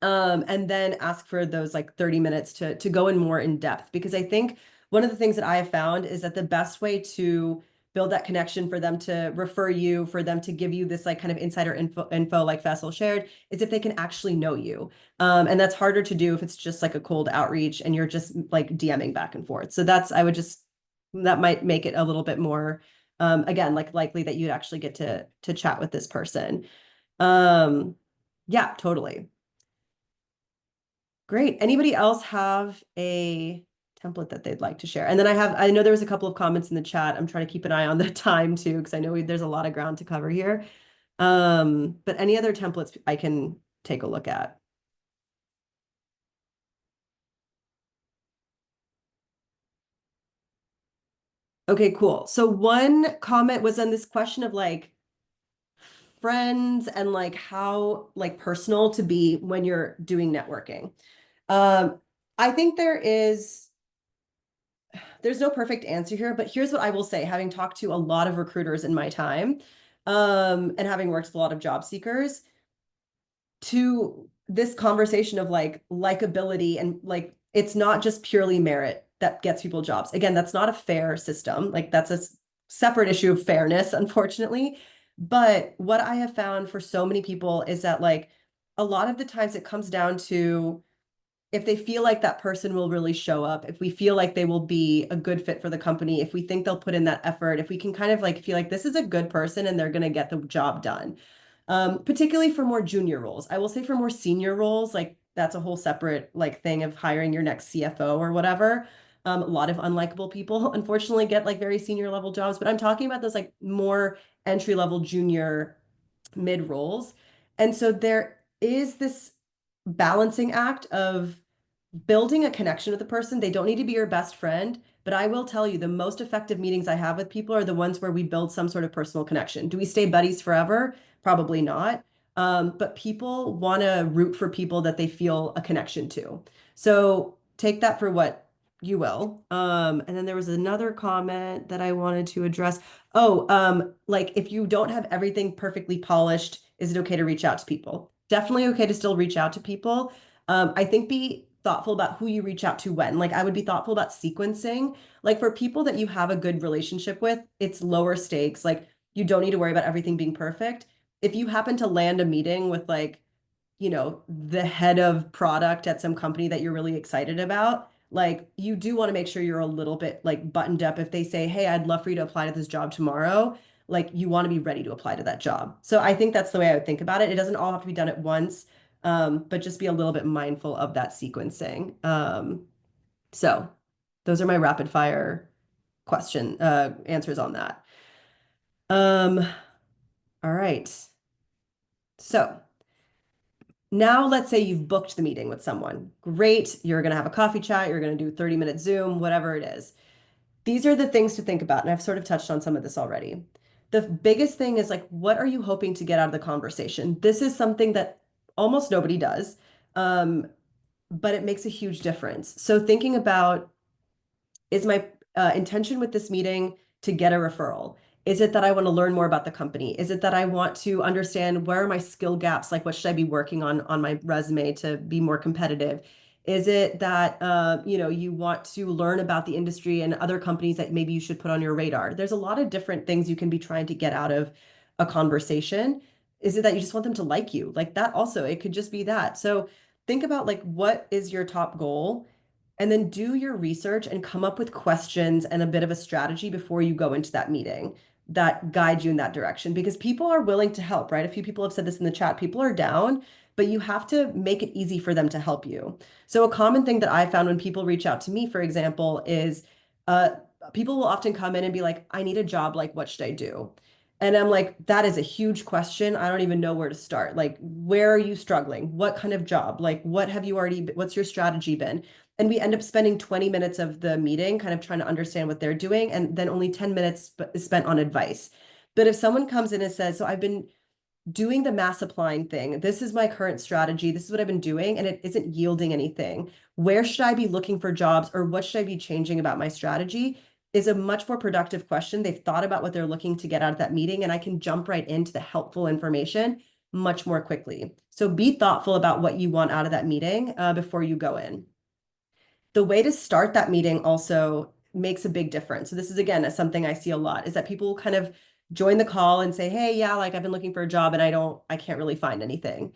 And then ask for those like 30 minutes to go in more in depth. Because I think one of the things that I have found is that the best way to build that connection for them to refer you, for them to give you this like kind of insider info like Faisal shared, is if they can actually know you. And that's harder to do if it's just like a cold outreach and you're just like DMing back and forth. So that might make it a little bit more, again, like likely that you'd actually get to chat with this person. Yeah, totally. Great. Anybody else have a template that they'd like to share? And then I know there was a couple of comments in the chat. I'm trying to keep an eye on the time too, because I know there's a lot of ground to cover here. But any other templates I can take a look at? Okay, cool. So one comment was on this question of like friends and like how like personal to be when you're doing networking. I think there's no perfect answer here, but here's what I will say, having talked to a lot of recruiters in my time, and having worked with a lot of job seekers, to this conversation of like likability and like it's not just purely merit that gets people jobs. Again, that's not a fair system. Like that's a separate issue of fairness, unfortunately. But what I have found for so many people is that like a lot of the times it comes down to if they feel like that person will really show up, if we feel like they will be a good fit for the company, if we think they'll put in that effort, if we can kind of like feel like this is a good person and they're going to get the job done. Particularly for more junior roles. I will say for more senior roles, like that's a whole separate like thing of hiring your next CFO or whatever. A lot of unlikable people unfortunately get like very senior level jobs, but I'm talking about those like more entry level junior mid roles. And so there is this balancing act of building a connection with the person. They don't need to be your best friend, but I will tell you the most effective meetings I have with people are the ones where we build some sort of personal connection. Do we stay buddies forever? Probably not. But people want to root for people that they feel a connection to. So take that for what you will. And then there was another comment that I wanted to address. Oh, like if you don't have everything perfectly polished, is it okay to reach out to people? Definitely okay to still reach out to people. I think be thoughtful about who you reach out to when. Like I would be thoughtful about sequencing. Like for people that you have a good relationship with, it's lower stakes. Like you don't need to worry about everything being perfect. If you happen to land a meeting with like, the head of product at some company that you're really excited about, like you do want to make sure you're a little bit like buttoned up. If they say, "Hey, I'd love for you to apply to this job tomorrow," like you want to be ready to apply to that job. So I think that's the way I would think about it. It doesn't all have to be done at once, but just be a little bit mindful of that sequencing. So those are my rapid fire answers on that. All right. So now let's say you've booked the meeting with someone. Great. You're going to have a coffee chat. You're going to do 30-minute Zoom, whatever it is. These are the things to think about. And I've sort of touched on some of this already. The biggest thing is like, what are you hoping to get out of the conversation? This is something that almost nobody does, but it makes a huge difference. So thinking about, is my intention with this meeting to get a referral? Is it that I want to learn more about the company? Is it that I want to understand where are my skill gaps? Like what should I be working on my resume to be more competitive? Is it that you want to learn about the industry and other companies that maybe you should put on your radar? There's a lot of different things you can be trying to get out of a conversation. Is it that you just want them to like you? Like that also, it could just be that. So think about like what is your top goal? And then do your research and come up with questions and a bit of a strategy before you go into that meeting that guide you in that direction because people are willing to help, right? A few people have said this in the chat. People are down but you have to make it easy for them to help you. So a common thing that I found when people reach out to me, for example, is uh, people will often come in and be like, I need a job, like, what should I do? And I'm like, that is a huge question. I don't even know where to start. Like, where are you struggling? What kind of job? Like, what have you already, what's your strategy been? And we end up spending 20 minutes of the meeting kind of trying to understand what they're doing. And then only 10 minutes is spent on advice. But if someone comes in and says, so I've been doing the mass applying thing. This is my current strategy. This is what I've been doing, and it isn't yielding anything. Where should I be looking for jobs, or what should I be changing about my strategy? Is a much more productive question. They've thought about what they're looking to get out of that meeting, and I can jump right into the helpful information much more quickly. So be thoughtful about what you want out of that meeting before you go in. The way to start that meeting also makes a big difference. So this is, again, something I see a lot, is that people kind of join the call and say, hey, yeah, like I've been looking for a job and I can't really find anything.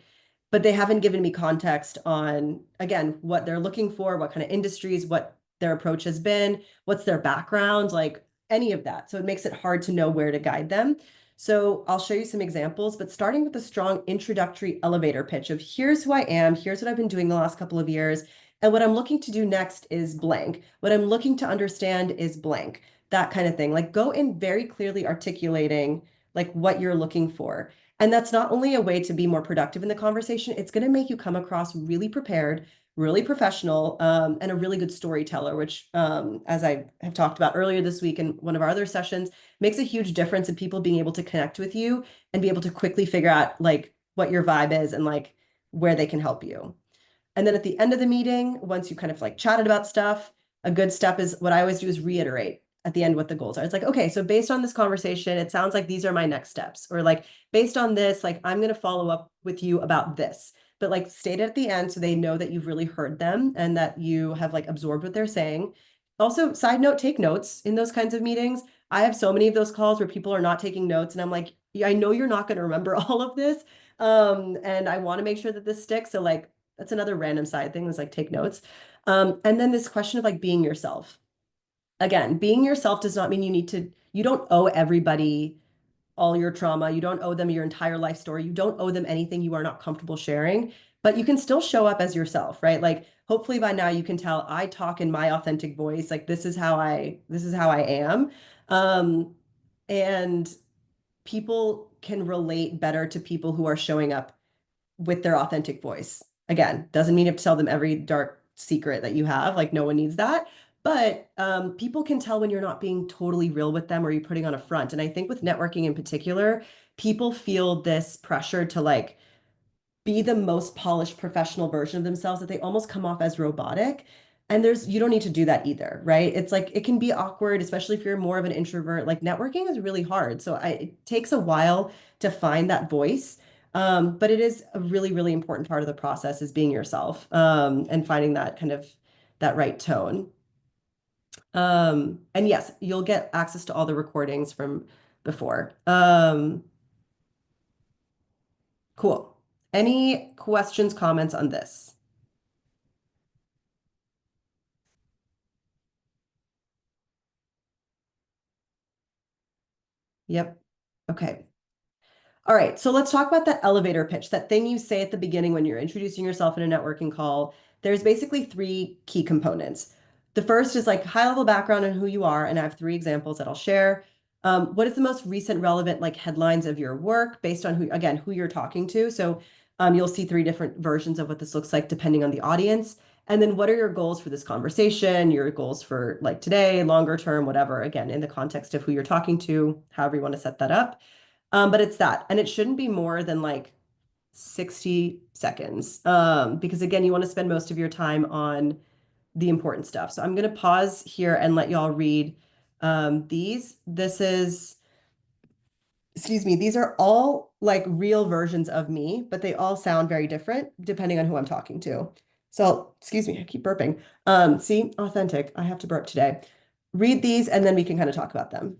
But they haven't given me context on, again, what they're looking for, what kind of industries, what their approach has been, what's their background, like any of that. So it makes it hard to know where to guide them. So I'll show you some examples, but starting with a strong introductory elevator pitch of here's who I am, here's what I've been doing the last couple of years, and what I'm looking to do next is blank. What I'm looking to understand is blank, that kind of thing. Like go in very clearly articulating like what you're looking for. And that's not only a way to be more productive in the conversation, it's going to make you come across really prepared, really professional, and a really good storyteller, which, as I have talked about earlier this week in one of our other sessions, makes a huge difference in people being able to connect with you and be able to quickly figure out like what your vibe is and like where they can help you. And then at the end of the meeting, once you kind of like chatted about stuff, a good step is what I always do is reiterate at the end what the goals are. It's like, okay, so based on this conversation, it sounds like these are my next steps. Or like, based on this, like, I'm going to follow up with you about this. But like, state it at the end so they know that you've really heard them and that you have like absorbed what they're saying. Also, side note, take notes in those kinds of meetings. I have so many of those calls where people are not taking notes, and I'm like, yeah, I know you're not going to remember all of this. And I want to make sure that this sticks. So like, that's another random side thing, is like take notes. And then this question of like being yourself. Again, being yourself does not mean you don't owe everybody all your trauma. You don't owe them your entire life story. You don't owe them anything you are not comfortable sharing, but you can still show up as yourself, right? Like hopefully by now you can tell I talk in my authentic voice. Like this is how I am. And people can relate better to people who are showing up with their authentic voice. Again, doesn't mean you have to tell them every dark secret that you have. Like no one needs that. But people can tell when you're not being totally real with them or you're putting on a front. And I think with networking in particular, people feel this pressure to like be the most polished professional version of themselves that they almost come off as robotic. And you don't need to do that either, right? It's like it can be awkward, especially if you're more of an introvert. Like networking is really hard. So it takes a while to find that voice. But it is a really, really important part of the process is being yourself, and finding that kind of that right tone. And yes, you'll get access to all the recordings from before. Cool. Any questions, comments on this? Yep. Okay. All right, so let's talk about that elevator pitch, that thing you say at the beginning when you're introducing yourself in a networking call. There's basically three key components. The first is like high level background on who you are, and I have three examples that I'll share. What is the most recent relevant like headlines of your work based on who you're talking to? So you'll see three different versions of what this looks like depending on the audience. And then what are your goals for this conversation, your goals for like today, longer term, whatever, again, in the context of who you're talking to, however you want to set that up. But it's that, and it shouldn't be more than like 60 seconds. Because again, you want to spend most of your time on the important stuff. So I'm going to pause here and let y'all read these. Excuse me, these are all like real versions of me, but they all sound very different depending on who I'm talking to. So, excuse me, I keep burping. See, authentic. I have to burp today. Read these and then we can kind of talk about them.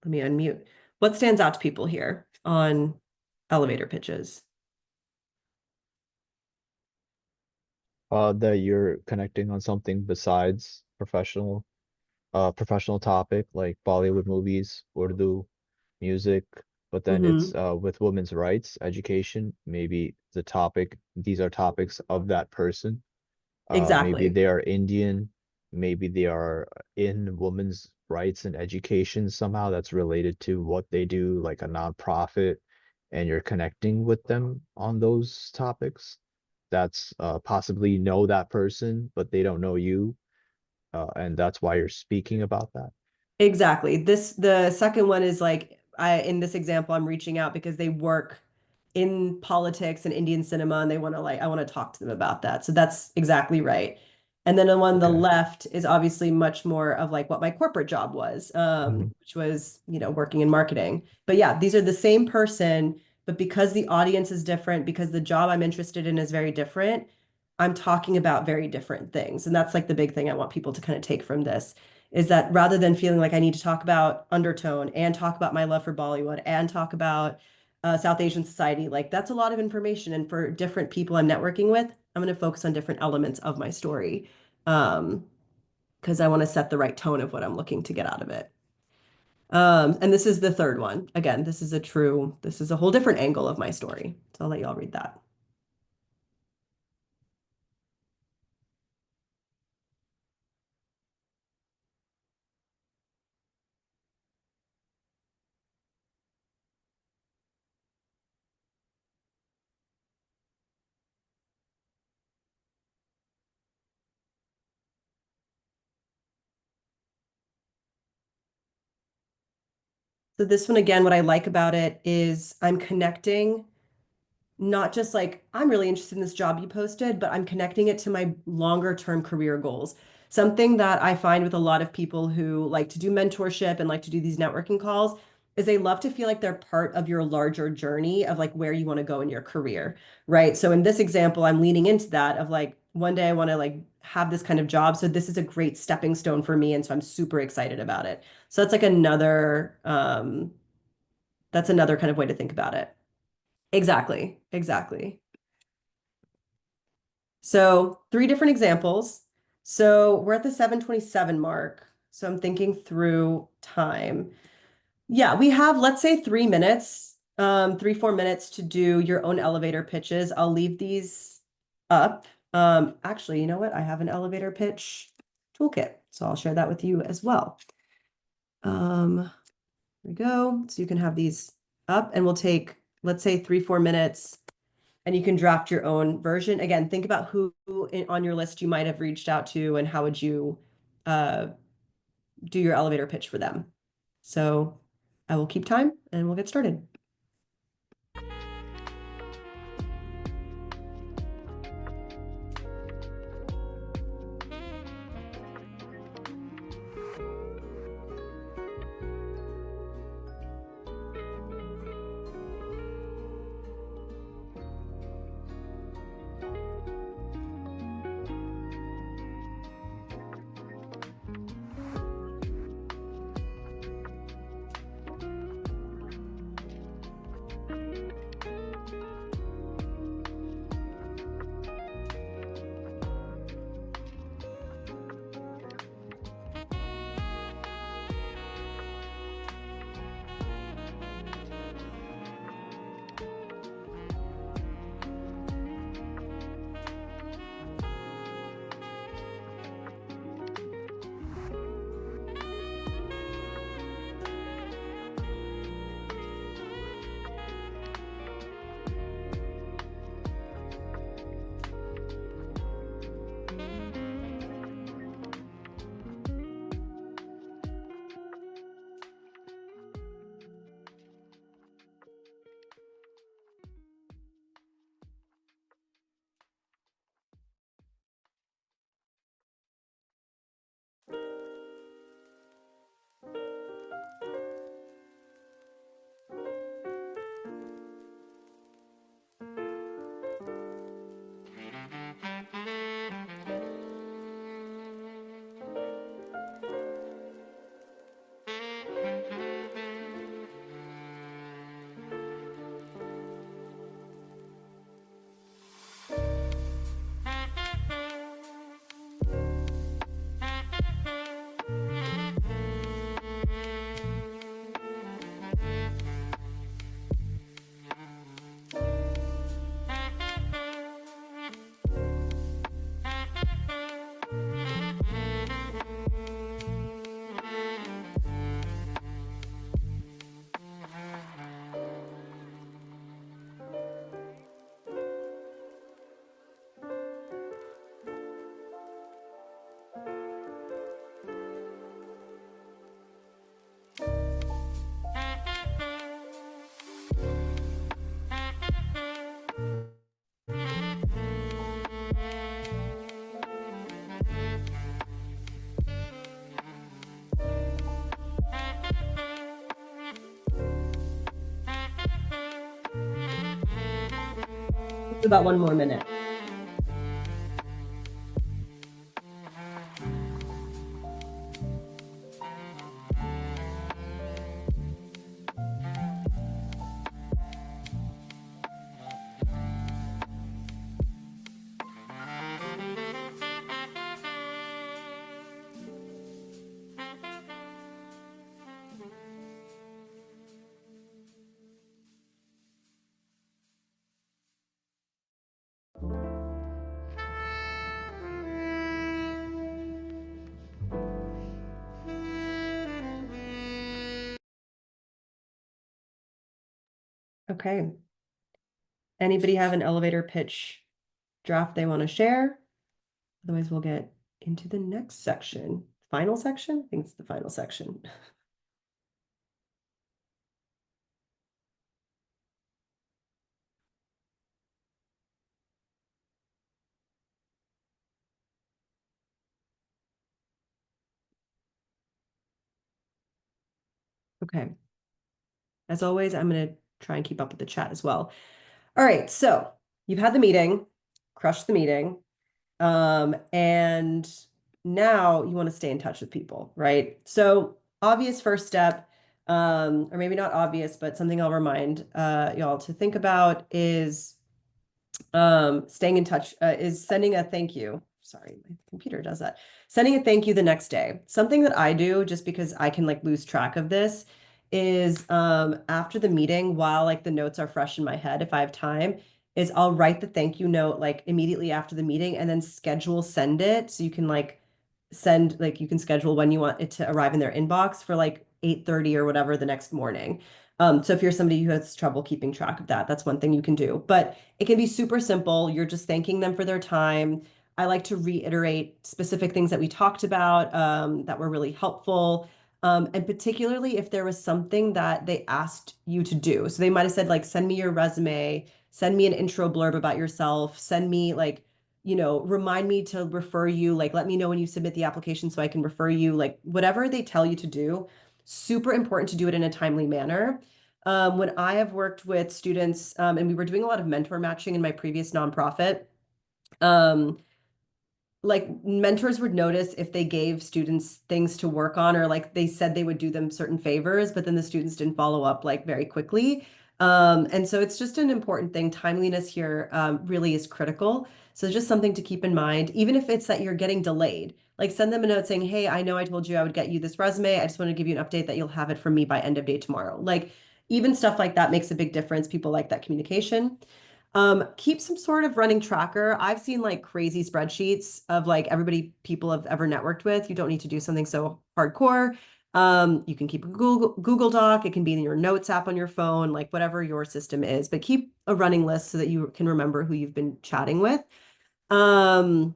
Let me unmute. What stands out to people here on elevator pitches? That you're connecting on something besides professional topic like Bollywood movies, Urdu, music, but then it's Mm-hmm. with women's rights, education, maybe these are topics of that person. Maybe Exactly. they are Indian, maybe they are in women's rights and education somehow that's related to what they do, like a nonprofit, and you're connecting with them on those topics. That's possibly you know that person, but they don't know you, and that's why you're speaking about that. Exactly. The second one is like in this example, I'm reaching out because they work in politics and Indian cinema and they want to I want to talk to them about that. So that's exactly right. And then on the Okay. left is obviously much more of like what my corporate job was, Mhm. which was, working in marketing. But yeah, these are the same person, but because the audience is different, because the job I'm interested in is very different, I'm talking about very different things. And that's like the big thing I want people to kind of take from this is that rather than feeling like I need to talk about undertone and talk about my love for Bollywood and talk about South Asian society, like that's a lot of information. And for different people I'm networking with, I'm going to focus on different elements of my story because I want to set the right tone of what I'm looking to get out of it. And this is the third one. Again, this is a whole different angle of my story. So I'll let y'all read that. So this one, again, what I like about it is I'm connecting not just like I'm really interested in this job you posted, but I'm connecting it to my longer term career goals. Something that I find with a lot of people who like to do mentorship and like to do these networking calls is they love to feel like they're part of your larger journey of like where you want to go in your career, right? So in this example, I'm leaning into that of like one day I want to like have this kind of job. So this is a great stepping stone for me. And so I'm super excited about it. So that's like that's another kind of way to think about it. Exactly. Exactly. So three different examples. So we're at the 7:27 mark. So I'm thinking through time. Yeah, we have, let's say 3 minutes, 3, 4 minutes to do your own elevator pitches. I'll leave these up. Actually, you know what? I have an elevator pitch toolkit, so I'll share that with you as well. There we go. So you can have these up and we'll take, let's say 3, 4 minutes and you can draft your own version. Again, think about who on your list you might have reached out to and how would you uh, do your elevator pitch for them. So I will keep time and we'll get started. About 1 more minute. Okay. Anybody have an elevator pitch draft they want to share? Otherwise, we'll get into the next section. Final section? I think it's the final section. Okay. As always, I'm going to try and keep up with the chat as well. All right, so you've had the meeting, crushed the meeting, and now you want to stay in touch with people, right? So obvious first step, or maybe not obvious, but something I'll remind y'all to think about is staying in touch, is sending a thank you. Sorry, my computer does that. Sending a thank you the next day. Something that I do just because I can like lose track of this is after the meeting, while like the notes are fresh in my head, if I have time, is I'll write the thank you note like immediately after the meeting and then send it. So you can like send, like you can schedule when you want it to arrive in their inbox for like 8:30 or whatever the next morning. So if you're somebody who has trouble keeping track of that, that's one thing you can do. But it can be super simple. You're just thanking them for their time. I like to reiterate specific things that we talked about that were really helpful. And particularly if there was something that they asked you to do. So they might have said, like, send me your resume, send me an intro blurb about yourself, send me like, remind me to refer you, like, let me know when you submit the application so I can refer you, like whatever they tell you to do, super important to do it in a timely manner. When I have worked with students, and we were doing a lot of mentor matching in my previous nonprofit, like mentors would notice if they gave students things to work on, or like they said they would do them certain favors, but then the students didn't follow up like very quickly. And so it's just an important thing. Timeliness here really is critical. So just something to keep in mind, even if it's that you're getting delayed, like send them a note saying, hey, I know I told you I would get you this resume. I just want to give you an update that you'll have it from me by end of day tomorrow. Like even stuff like that makes a big difference. People like that communication. Keep some sort of running tracker. I've seen like crazy spreadsheets of like everybody people have ever networked with. You don't need to do something so hardcore. You can keep a Google Doc. It can be in your notes app on your phone, like whatever your system is, but keep a running list so that you can remember who you've been chatting with. Um,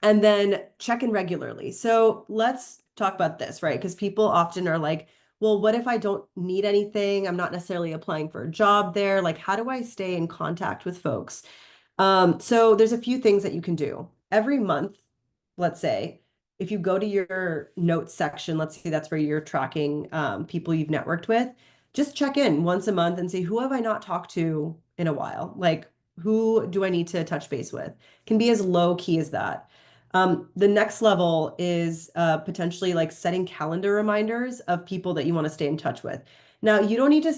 and then check in regularly. So let's talk about this, right? Because people often are like, well, what if I don't need anything? I'm not necessarily applying for a job there. Like, how do I stay in contact with folks? So there's a few things that you can do. Every month, let's say, if you go to your notes section, let's say that's where you're tracking people you've networked with, just check in once a month and see who have I not talked to in a while? Like, who do I need to touch base with? Can be as low key as that. The next level is potentially like setting calendar reminders of people that you want to stay in touch with. Now, you don't need to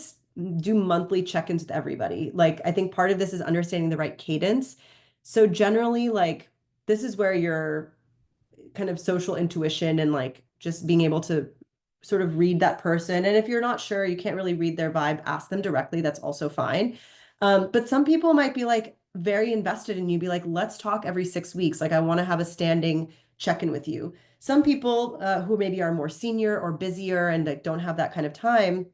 do monthly check-ins with everybody. Like, I think part of this is understanding the right cadence. So generally, like, this is where your kind of social intuition and like just being able to sort of read that person. And if you're not sure, you can't really read their vibe, ask them directly. That's also fine. But some people might be like very invested in you, be like, let's talk every 6 weeks. Like, I want to have a standing check-in with you. Some people who maybe are more senior or busier and like don't have that kind of time,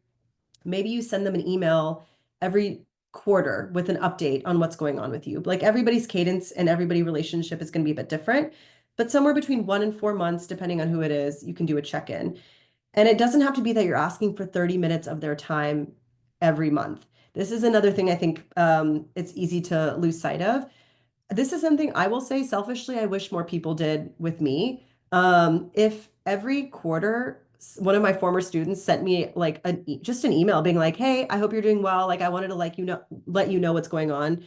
maybe you send them an email every quarter with an update on what's going on with you. Like everybody's cadence and everybody's relationship is going to be a bit different, but somewhere between 1 and 4 months, depending on who it is, you can do a check-in. And it doesn't have to be that you're asking for 30 minutes of their time every month. This is another thing I think it's easy to lose sight of. This is something I will say selfishly, I wish more people did with me. If every quarter one of my former students sent me like just an email being like, hey, I hope you're doing well. Like I wanted to let you know what's going on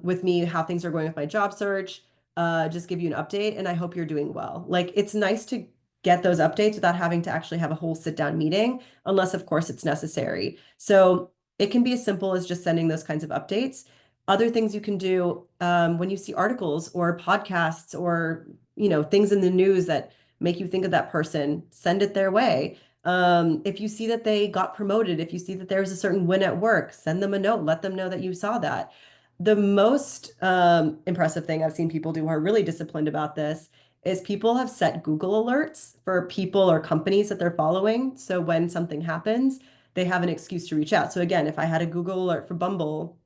with me, how things are going with my job search, just give you an update, and I hope you're doing well. Like it's nice to get those updates without having to actually have a whole sit down meeting, unless of course it's necessary. So it can be as simple as just sending those kinds of updates. Other things you can do when you see articles or podcasts or things in the news that make you think of that person, send it their way. If you see that they got promoted, if you see that there's a certain win at work, send them a note, let them know that you saw that. The most impressive thing I've seen people do who are really disciplined about this is people have set Google alerts for people or companies that they're following. So when something happens, they have an excuse to reach out. So again, if I had a Google alert for Bumble,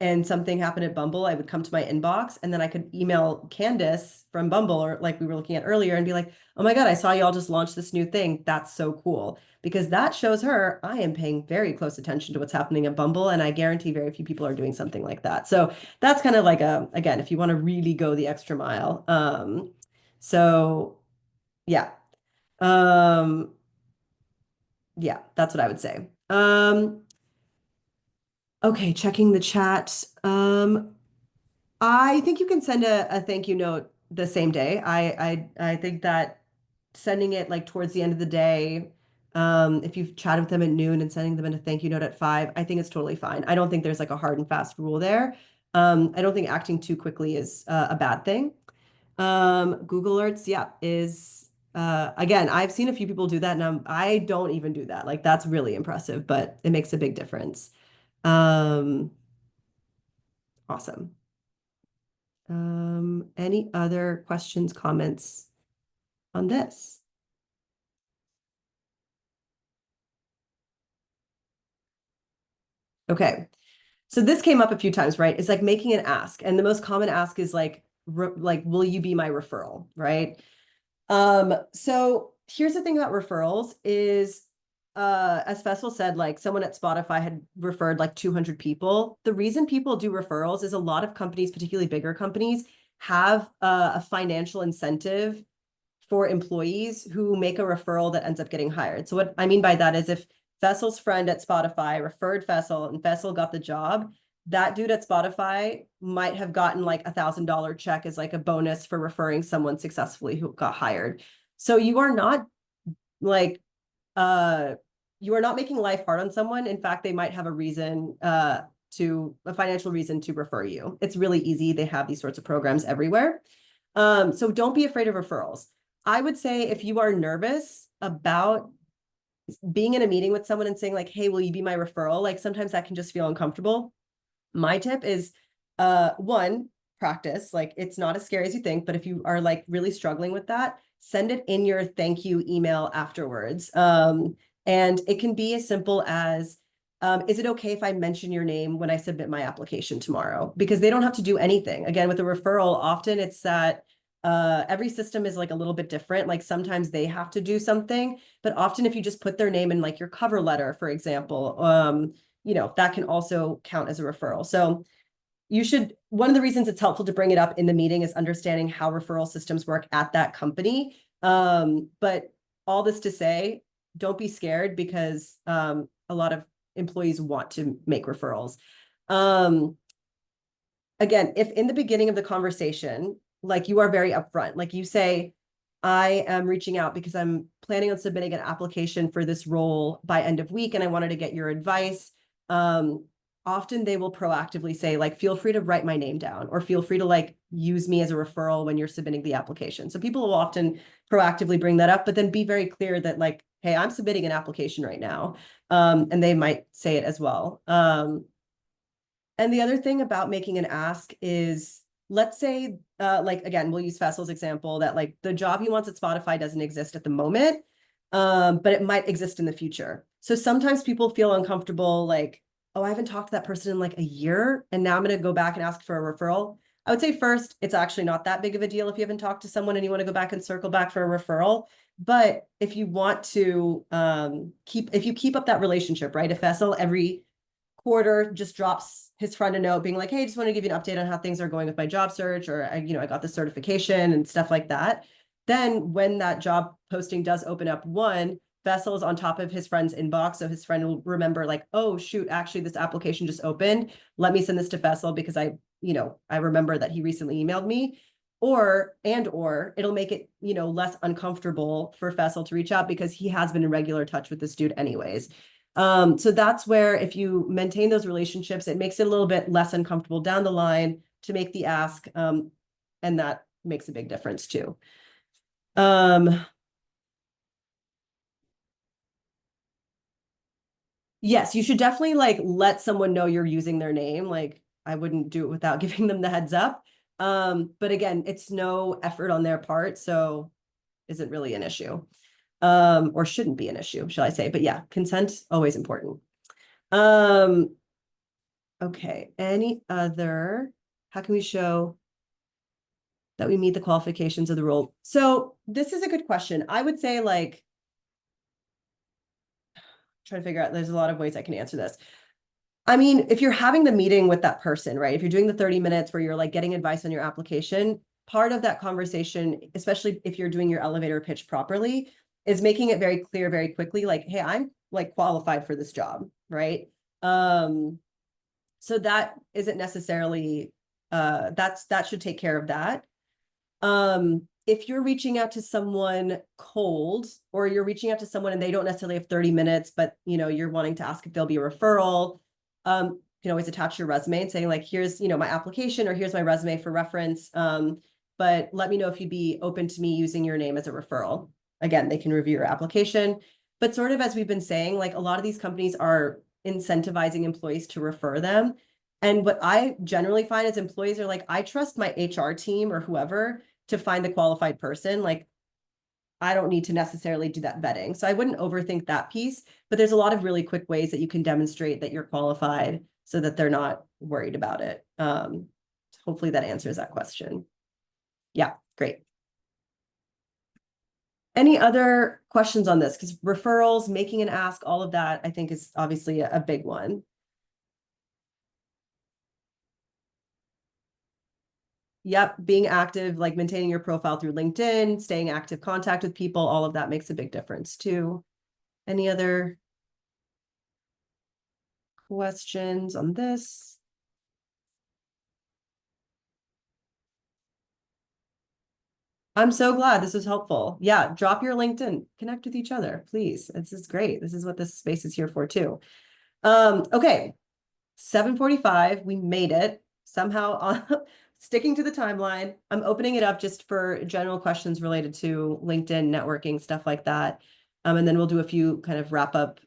and something happened at Bumble, I would come to my inbox and then I could email Candace from Bumble, or like we were looking at earlier, and be like, oh my God, I saw y'all just launched this new thing. That's so cool. Because that shows her I am paying very close attention to what's happening at Bumble. And I guarantee very few people are doing something like that. So that's kind of like again, if you want to really go the extra mile. So yeah. Yeah, that's what I would say. Okay, checking the chat. I think you can send a thank you note the same day. I think that sending it like towards the end of the day, if you've chatted with them at noon and sending them in a thank you note at 5, I think it's totally fine. I don't think there's like a hard and fast rule there. I don't think acting too quickly is a bad thing. Google Alerts, yeah, is again, I've seen a few people do that, and I don't even do that. Like that's really impressive, but it makes a big difference. Awesome. Any other questions, comments on this? Okay. So this came up a few times, right? It's like making an ask. And the most common ask is like, will you be my referral, right? So here's the thing about referrals is, as Faisal said, like someone at Spotify had referred like 200 people. The reason people do referrals is a lot of companies, particularly bigger companies, have a financial incentive for employees who make a referral that ends up getting hired. So what I mean by that is if Faisal's friend at Spotify referred Faisal and Faisal got the job, that dude at Spotify might have gotten like $1,000 check as like a bonus for referring someone successfully who got hired. So you are not like, you are not making life hard on someone. In fact, they might have a reason, a financial reason to refer you. It's really easy. They have these sorts of programs everywhere. So don't be afraid of referrals. I would say if you are nervous about being in a meeting with someone and saying like, hey, will you be my referral? Like sometimes that can just feel uncomfortable. My tip is, one, practice. Like it's not as scary as you think, but if you are like really struggling with that, send it in your thank you email afterwards. And it can be as simple as, is it okay if I mention your name when I submit my application tomorrow? Because they don't have to do anything. Again, with a referral, often it's that every system is like a little bit different. Like sometimes they have to do something, but often if you just put their name in like your cover letter, for example, that can also count as a referral. So one of the reasons it's helpful to bring it up in the meeting is understanding how referral systems work at that company. But all this to say, don't be scared because a lot of employees want to make referrals. Again, if in the beginning of the conversation, like you are very upfront, like you say, I am reaching out because I'm planning on submitting an application for this role by end of week, and I wanted to get your advice. Often they will proactively say, like, feel free to write my name down, or feel free to like use me as a referral when you're submitting the application. So people will often proactively bring that up, but then be very clear that like, hey, I'm submitting an application right now. And they might say it as well. And the other thing about making an ask is, let's say, like, again, we'll use Faisal's example that like the job he wants at Spotify doesn't exist at the moment, but it might exist in the future. So sometimes people feel uncomfortable, like, oh, I haven't talked to that person in like a year, and now I'm going to go back and ask for a referral. I would say first, it's actually not that big of a deal if you haven't talked to someone and you want to go back and circle back for a referral. But if you want to keep up that relationship, right? If Faisal every quarter just drops his friend a note being like, hey, I just want to give you an update on how things are going with my job search, or I got the certification and stuff like that, then when that job posting does open up, Vessel is on top of his friend's inbox. So his friend will remember like, oh shoot, actually this application just opened. Let me send this to Vessel because I remember that he recently emailed me. Or it'll make it, less uncomfortable for Fessel to reach out because he has been in regular touch with this dude anyways. So that's where if you maintain those relationships, it makes it a little bit less uncomfortable down the line to make the ask. And that makes a big difference too. Yes, you should definitely like let someone know you're using their name. Like I wouldn't do it without giving them the heads up. But again, it's no effort on their part, so isn't really an issue. Or shouldn't be an issue, shall I say. But yeah, consent, always important. Okay, how can we show that we meet the qualifications of the role? So this is a good question. I would say like, trying to figure out, there's a lot of ways I can answer this. I mean, if you're having the meeting with that person, right? If you're doing the 30 minutes where you're like getting advice on your application, part of that conversation, especially if you're doing your elevator pitch properly, is making it very clear very quickly, like, hey, I'm like qualified for this job, right? So that isn't necessarily, that should take care of that. If you're reaching out to someone cold, or you're reaching out to someone and they don't necessarily have 30 minutes, but you're wanting to ask if there'll be a referral, you can always attach your resume and saying like, here's, my application, or here's my resume for reference. But let me know if you'd be open to me using your name as a referral. Again, they can review your application. But sort of as we've been saying, like a lot of these companies are incentivizing employees to refer them. And what I generally find is employees are like, I trust my HR team or whoever to find the qualified person. Like, I don't need to necessarily do that vetting. So I wouldn't overthink that piece, but there's a lot of really quick ways that you can demonstrate that you're qualified so that they're not worried about it. Hopefully that answers that question. Yeah, great. Any other questions on this? Because referrals, making an ask, all of that, I think is obviously a big one. Yep, being active, like maintaining your profile through LinkedIn, staying active contact with people, all of that makes a big difference too. Any other questions on this? I'm so glad this was helpful. Yeah, drop your LinkedIn, connect with each other, please. This is great. This is what this space is here for too. Okay, 7:45, we made it somehow. Sticking to the timeline. I'm opening it up just for general questions related to LinkedIn networking, stuff like that. And then we'll do a few kind of wrap up,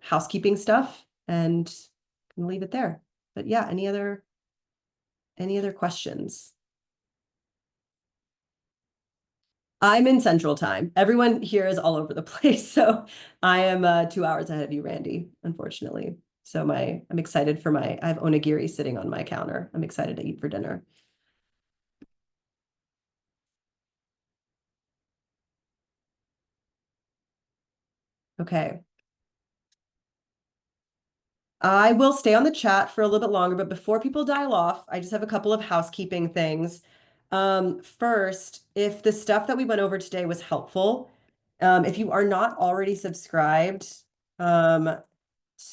housekeeping stuff, and leave it there. But yeah, any other questions? I'm in Central Time. Everyone here is all over the place. So I am 2 hours ahead of you, Randy, unfortunately. So I'm excited for I have onigiri sitting on my counter. I'm excited to eat for dinner. Okay. I will stay on the chat for a little bit longer, but before people dial off, I just have a couple of housekeeping things. First, if the stuff that we went over today was helpful, if you are not already subscribed,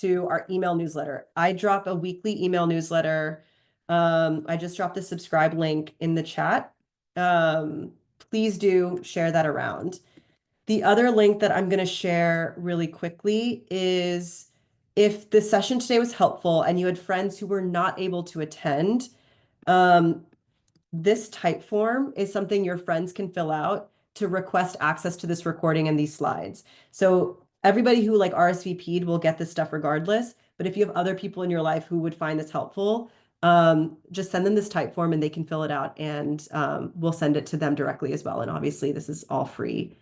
to our email newsletter, I drop a weekly email newsletter. I just dropped the subscribe link in the chat. Please do share that around. The other link that I'm going to share really quickly is if the session today was helpful and you had friends who were not able to attend, this type form is something your friends can fill out to request access to this recording and these slides. So everybody who like RSVP'd will get this stuff regardless. But if you have other people in your life who would find this helpful, just send them this type form and they can fill it out, and we'll send it to them directly as well. And obviously this is all free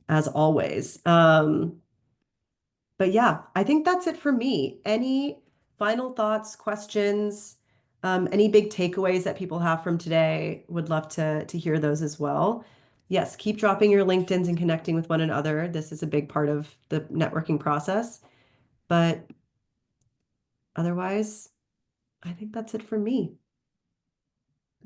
as always. But yeah, I think that's it for me. Any final thoughts, questions, any big takeaways that people have from today? Would love to hear those as well. Yes, keep dropping your LinkedIns and connecting with one another. This is a big part of the networking process. But otherwise, I think that's it for me.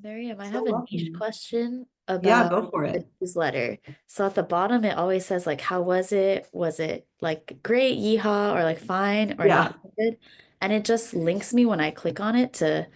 Miriam, I So have a niche welcome. question. Yeah, about go for the it. newsletter. So at the bottom, it always says like, how was it? Was it like great, yeehaw, or like fine, or Yeah. not so good? And it just links me when I click on it to,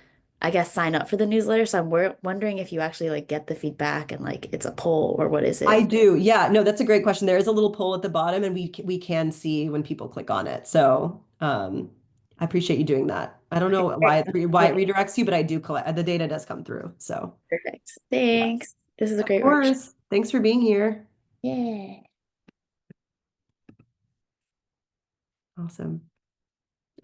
I guess, sign up for the newsletter. So I'm wondering if you actually like get the feedback and like it's a poll or what is I it? do. Yeah, no, that's a great question. There is a little poll at the bottom and we can see when people click on it. So, I appreciate you doing that. I don't know why it redirects you, but I do collect the data does come through. So, Perfect. yeah. Thanks. This is a Of great workshop. course. Thanks for being here. Yeah. Awesome.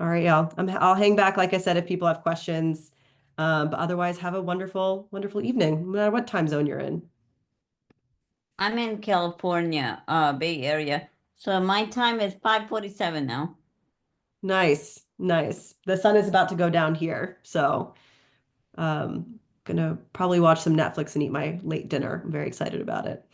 All right, y'all. I'll hang back, like I said, if people have questions. But otherwise, have a wonderful, wonderful evening, no matter what time zone you're in. I'm in California, Bay Area. So my time is 5:47 now. Nice, nice. The sun is about to go down here, so gonna probably watch some Netflix and eat my late dinner. I'm very excited about it.